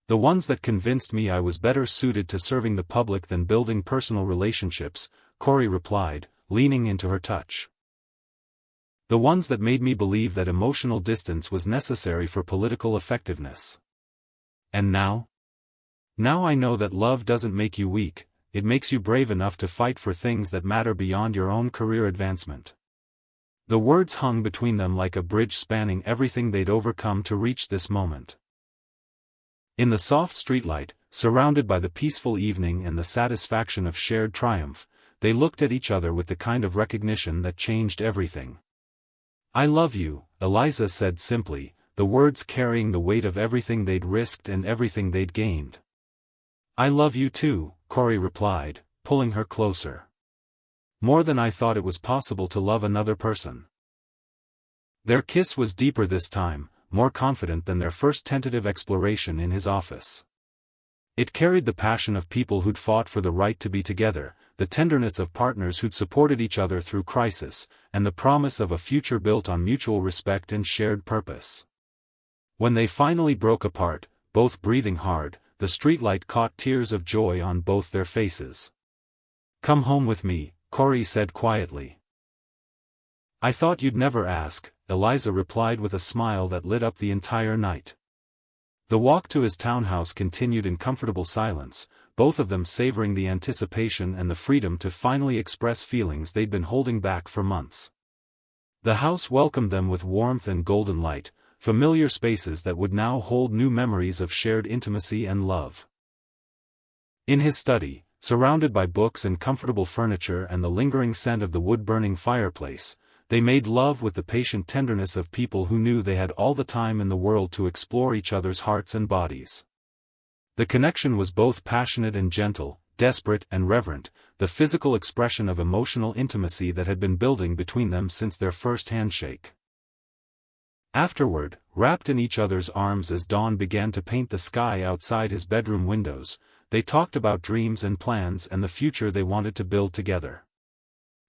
The ones that convinced me I was better suited to serving the public than building personal relationships, Corey replied, leaning into her touch. The ones that made me believe that emotional distance was necessary for political effectiveness. And now? Now I know that love doesn't make you weak, it makes you brave enough to fight for things that matter beyond your own career advancement. The words hung between them like a bridge spanning everything they'd overcome to reach this moment. In the soft streetlight, surrounded by the peaceful evening and the satisfaction of shared triumph, they looked at each other with the kind of recognition that changed everything. I love you, Eliza said simply, the words carrying the weight of everything they'd risked and everything they'd gained. I love you too, Corey replied, pulling her closer. More than I thought it was possible to love another person. Their kiss was deeper this time, more confident than their first tentative exploration in his office. It carried the passion of people who'd fought for the right to be together, the tenderness of partners who'd supported each other through crisis, and the promise of a future built on mutual respect and shared purpose. When they finally broke apart, both breathing hard, the streetlight caught tears of joy on both their faces. Come home with me, Corey said quietly. I thought you'd never ask, Eliza replied with a smile that lit up the entire night. The walk to his townhouse continued in comfortable silence, both of them savoring the anticipation and the freedom to finally express feelings they'd been holding back for months. The house welcomed them with warmth and golden light, familiar spaces that would now hold new memories of shared intimacy and love. In his study, surrounded by books and comfortable furniture and the lingering scent of the wood-burning fireplace, they made love with the patient tenderness of people who knew they had all the time in the world to explore each other's hearts and bodies. The connection was both passionate and gentle, desperate and reverent, the physical expression of emotional intimacy that had been building between them since their first handshake. Afterward, wrapped in each other's arms as dawn began to paint the sky outside his bedroom windows, they talked about dreams and plans and the future they wanted to build together.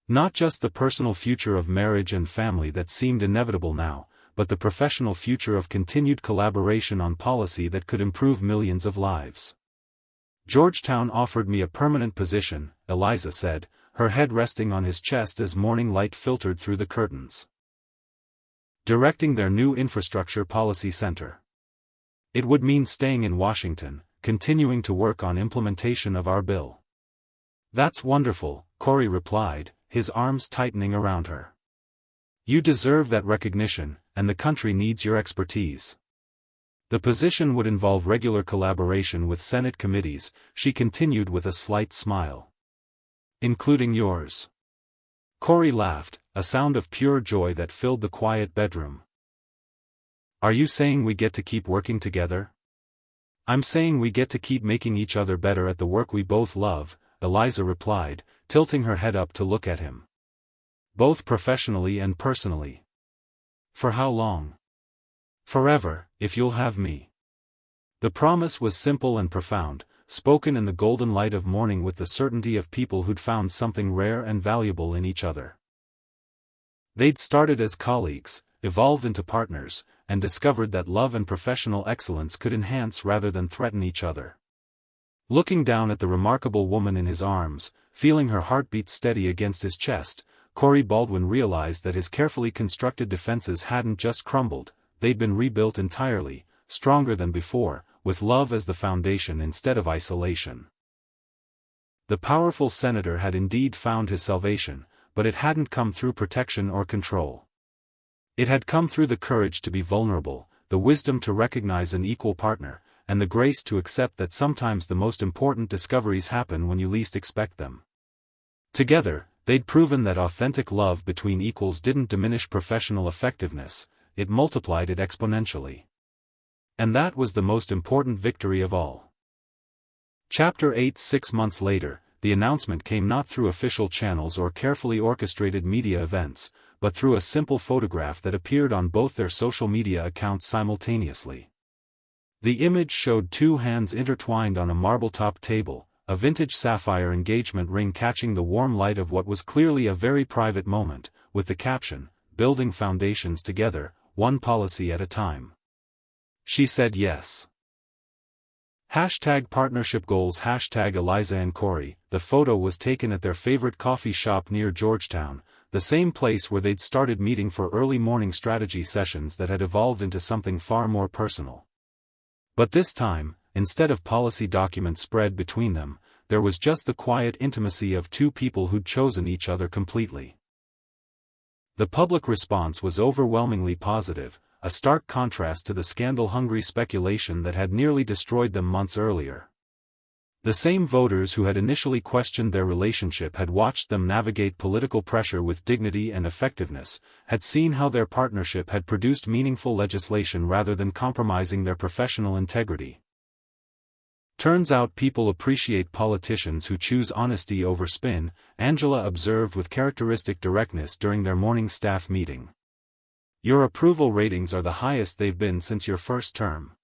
Not just the personal future of marriage and family that seemed inevitable now, but the professional future of continued collaboration on policy that could improve millions of lives. "Georgetown offered me a permanent position," Eliza said, her head resting on his chest as morning light filtered through the curtains. "Directing their new infrastructure policy center. It would mean staying in Washington, continuing to work on implementation of our bill." "That's wonderful," Corey replied, his arms tightening around her. "You deserve that recognition, and the country needs your expertise." The position would involve regular collaboration with Senate committees, she continued with a slight smile. "Including yours." Corey laughed, a sound of pure joy that filled the quiet bedroom. "Are you saying we get to keep working together?" "I'm saying we get to keep making each other better at the work we both love," Eliza replied, tilting her head up to look at him. "Both professionally and personally." "For how long?" "Forever, if you'll have me." The promise was simple and profound, spoken in the golden light of morning with the certainty of people who'd found something rare and valuable in each other. They'd started as colleagues, evolved into partners, and discovered that love and professional excellence could enhance rather than threaten each other. Looking down at the remarkable woman in his arms, feeling her heartbeat steady against his chest, Corey Baldwin realized that his carefully constructed defenses hadn't just crumbled, they'd been rebuilt entirely, stronger than before, with love as the foundation instead of isolation. The powerful senator had indeed found his salvation, but it hadn't come through protection or control. It had come through the courage to be vulnerable, the wisdom to recognize an equal partner, and the grace to accept that sometimes the most important discoveries happen when you least expect them. Together, they'd proven that authentic love between equals didn't diminish professional effectiveness, it multiplied it exponentially. And that was the most important victory of all. Chapter 8. 6 months later, the announcement came not through official channels or carefully orchestrated media events, but through a simple photograph that appeared on both their social media accounts simultaneously. The image showed two hands intertwined on a marble-top table, a vintage sapphire engagement ring catching the warm light of what was clearly a very private moment, with the caption, "Building foundations together, one policy at a time." She said yes. #partnership goals #Eliza and Corey. The photo was taken at their favorite coffee shop near Georgetown, the same place where they'd started meeting for early morning strategy sessions that had evolved into something far more personal. But this time, instead of policy documents spread between them, there was just the quiet intimacy of two people who'd chosen each other completely. The public response was overwhelmingly positive, a stark contrast to the scandal-hungry speculation that had nearly destroyed them months earlier. The same voters who had initially questioned their relationship had watched them navigate political pressure with dignity and effectiveness, had seen how their partnership had produced meaningful legislation rather than compromising their professional integrity. "Turns out people appreciate politicians who choose honesty over spin," Angela observed with characteristic directness during their morning staff meeting. "Your approval ratings are the highest they've been since your first term."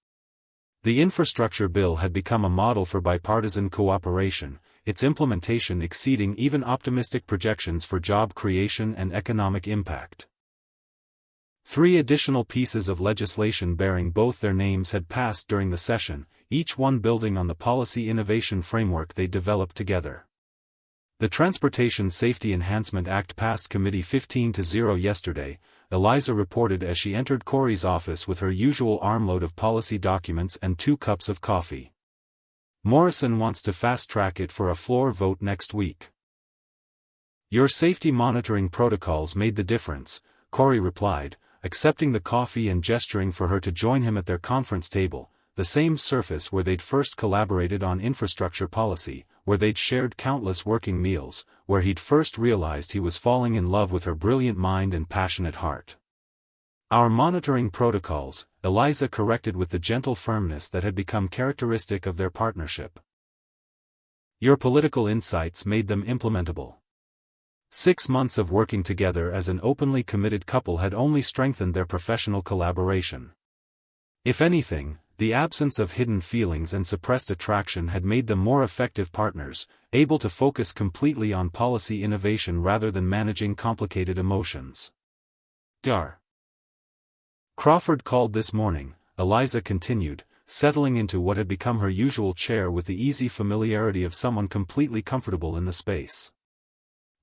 The infrastructure bill had become a model for bipartisan cooperation, its implementation exceeding even optimistic projections for job creation and economic impact. 3 additional pieces of legislation bearing both their names had passed during the session, each one building on the policy innovation framework they developed together. The Transportation Safety Enhancement Act passed Committee 15-0 yesterday, Eliza reported as she entered Corey's office with her usual armload of policy documents and 2 cups of coffee. Morrison wants to fast-track it for a floor vote next week. Your safety monitoring protocols made the difference, Corey replied, accepting the coffee and gesturing for her to join him at their conference table, the same surface where they'd first collaborated on infrastructure policy, where they'd shared countless working meals, where he'd first realized he was falling in love with her brilliant mind and passionate heart. Our monitoring protocols, Eliza corrected with the gentle firmness that had become characteristic of their partnership. Your political insights made them implementable. 6 months of working together as an openly committed couple had only strengthened their professional collaboration. If anything, the absence of hidden feelings and suppressed attraction had made them more effective partners, able to focus completely on policy innovation rather than managing complicated emotions. Dar. Crawford called this morning, Eliza continued, settling into what had become her usual chair with the easy familiarity of someone completely comfortable in the space.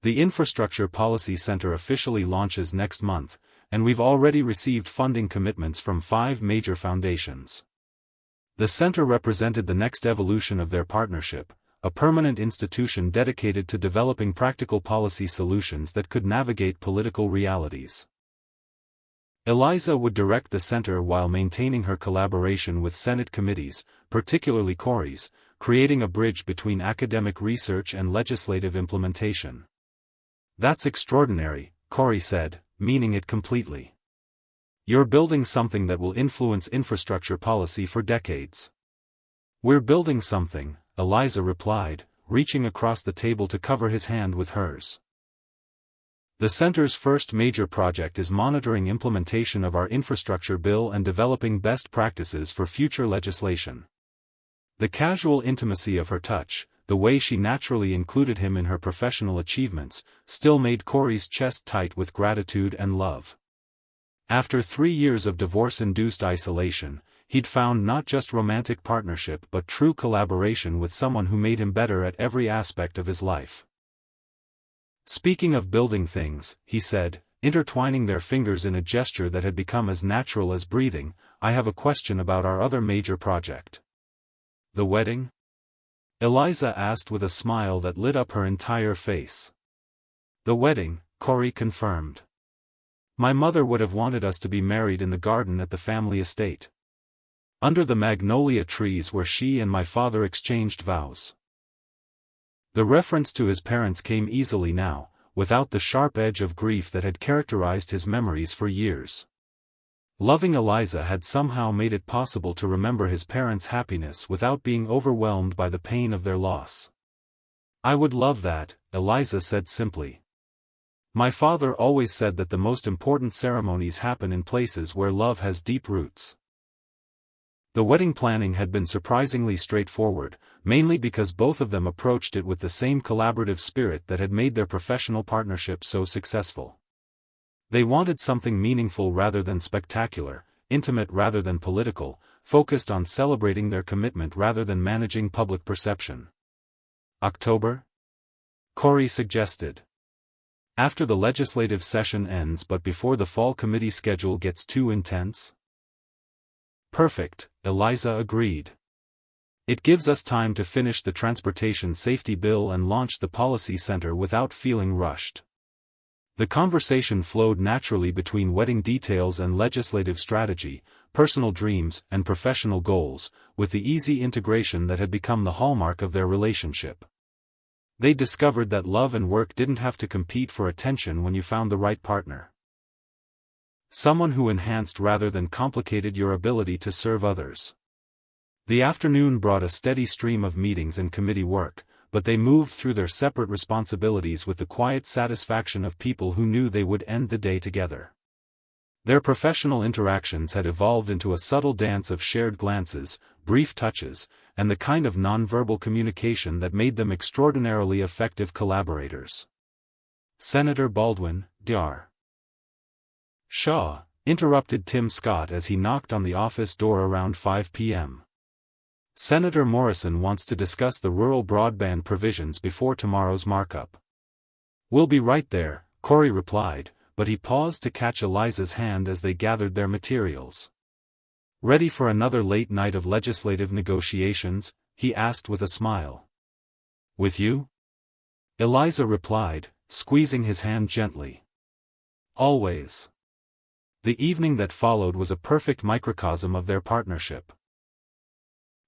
The Infrastructure Policy Center officially launches next month, and we've already received funding commitments from 5 major foundations. The center represented the next evolution of their partnership, a permanent institution dedicated to developing practical policy solutions that could navigate political realities. Eliza would direct the center while maintaining her collaboration with Senate committees, particularly Corey's, creating a bridge between academic research and legislative implementation. That's extraordinary, Corey said, meaning it completely. You're building something that will influence infrastructure policy for decades. We're building something, Eliza replied, reaching across the table to cover his hand with hers. The center's first major project is monitoring implementation of our infrastructure bill and developing best practices for future legislation. The casual intimacy of her touch, the way she naturally included him in her professional achievements, still made Corey's chest tight with gratitude and love. After 3 years of divorce-induced isolation, he'd found not just romantic partnership but true collaboration with someone who made him better at every aspect of his life. Speaking of building things, he said, intertwining their fingers in a gesture that had become as natural as breathing, I have a question about our other major project. The wedding? Eliza asked with a smile that lit up her entire face. The wedding, Corey confirmed. My mother would have wanted us to be married in the garden at the family estate. Under the magnolia trees where she and my father exchanged vows. The reference to his parents came easily now, without the sharp edge of grief that had characterized his memories for years. Loving Eliza had somehow made it possible to remember his parents' happiness without being overwhelmed by the pain of their loss. I would love that, Eliza said simply. My father always said that the most important ceremonies happen in places where love has deep roots. The wedding planning had been surprisingly straightforward, mainly because both of them approached it with the same collaborative spirit that had made their professional partnership so successful. They wanted something meaningful rather than spectacular, intimate rather than political, focused on celebrating their commitment rather than managing public perception. October? Corey suggested. After the legislative session ends but before the fall committee schedule gets too intense? Perfect, Eliza agreed. It gives us time to finish the transportation safety bill and launch the policy center without feeling rushed. The conversation flowed naturally between wedding details and legislative strategy, personal dreams and professional goals, with the easy integration that had become the hallmark of their relationship. They discovered that love and work didn't have to compete for attention when you found the right partner. Someone who enhanced rather than complicated your ability to serve others. The afternoon brought a steady stream of meetings and committee work, but they moved through their separate responsibilities with the quiet satisfaction of people who knew they would end the day together. Their professional interactions had evolved into a subtle dance of shared glances, brief touches, and the kind of nonverbal communication that made them extraordinarily effective collaborators. Senator Baldwin, Dr. Shaw, interrupted Tim Scott as he knocked on the office door around 5 p.m. Senator Morrison wants to discuss the rural broadband provisions before tomorrow's markup. We'll be right there, Corey replied, but he paused to catch Eliza's hand as they gathered their materials. "Ready for another late night of legislative negotiations?" he asked with a smile. "With you?" Eliza replied, squeezing his hand gently. "Always." The evening that followed was a perfect microcosm of their partnership.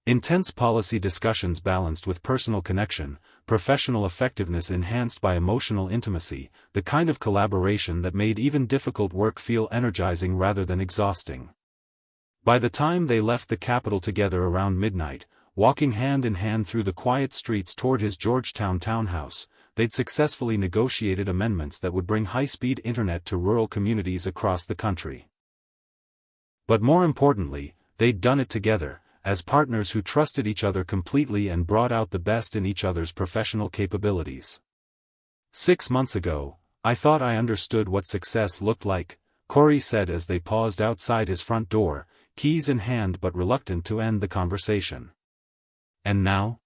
Intense policy discussions balanced with personal connection, professional effectiveness enhanced by emotional intimacy, the kind of collaboration that made even difficult work feel energizing rather than exhausting. By the time they left the capital together around midnight, walking hand in hand through the quiet streets toward his Georgetown townhouse, they'd successfully negotiated amendments that would bring high-speed internet to rural communities across the country. But more importantly, they'd done it together, as partners who trusted each other completely and brought out the best in each other's professional capabilities. 6 months ago, I thought I understood what success looked like, Corey said as they paused outside his front door, keys in hand but reluctant to end the conversation. "And now?"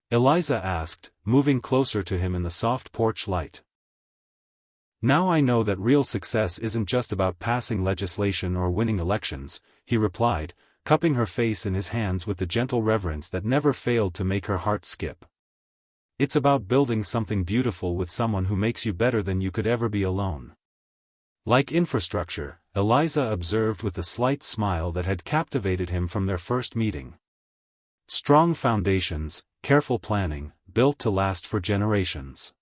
Eliza asked, moving closer to him in the soft porch light. "Now I know that real success isn't just about passing legislation or winning elections," he replied, cupping her face in his hands with the gentle reverence that never failed to make her heart skip. "It's about building something beautiful with someone who makes you better than you could ever be alone." Like infrastructure, Eliza observed with a slight smile that had captivated him from their first meeting. Strong foundations, careful planning, built to last for generations.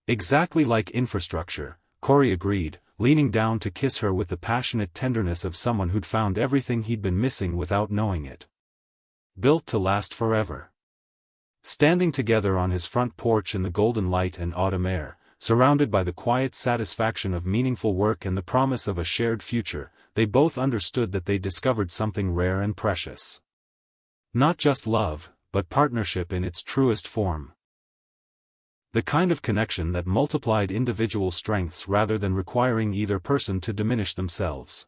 "Exactly like infrastructure," Corey agreed, leaning down to kiss her with the passionate tenderness of someone who'd found everything he'd been missing without knowing it. Built to last forever. Standing together on his front porch in the golden light and autumn air, surrounded by the quiet satisfaction of meaningful work and the promise of a shared future, they both understood that they'd discovered something rare and precious. Not just love, but partnership in its truest form. The kind of connection that multiplied individual strengths rather than requiring either person to diminish themselves.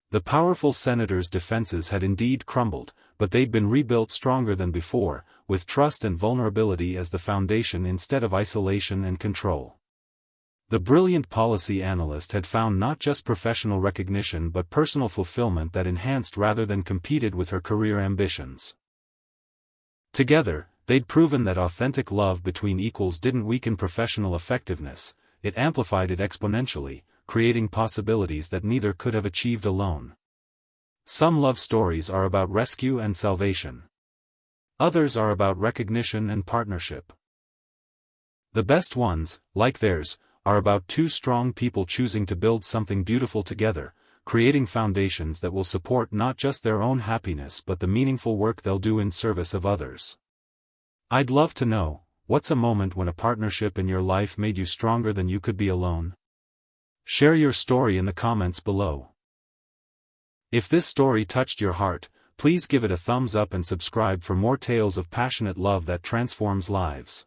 The powerful senator's defenses had indeed crumbled, but they'd been rebuilt stronger than before, with trust and vulnerability as the foundation instead of isolation and control. The brilliant policy analyst had found not just professional recognition but personal fulfillment that enhanced rather than competed with her career ambitions. Together, they'd proven that authentic love between equals didn't weaken professional effectiveness, it amplified it exponentially, creating possibilities that neither could have achieved alone. Some love stories are about rescue and salvation. Others are about recognition and partnership. The best ones, like theirs, are about two strong people choosing to build something beautiful together, creating foundations that will support not just their own happiness but the meaningful work they'll do in service of others. I'd love to know, what's a moment when a partnership in your life made you stronger than you could be alone? Share your story in the comments below. If this story touched your heart, please give it a thumbs up and subscribe for more tales of passionate love that transforms lives.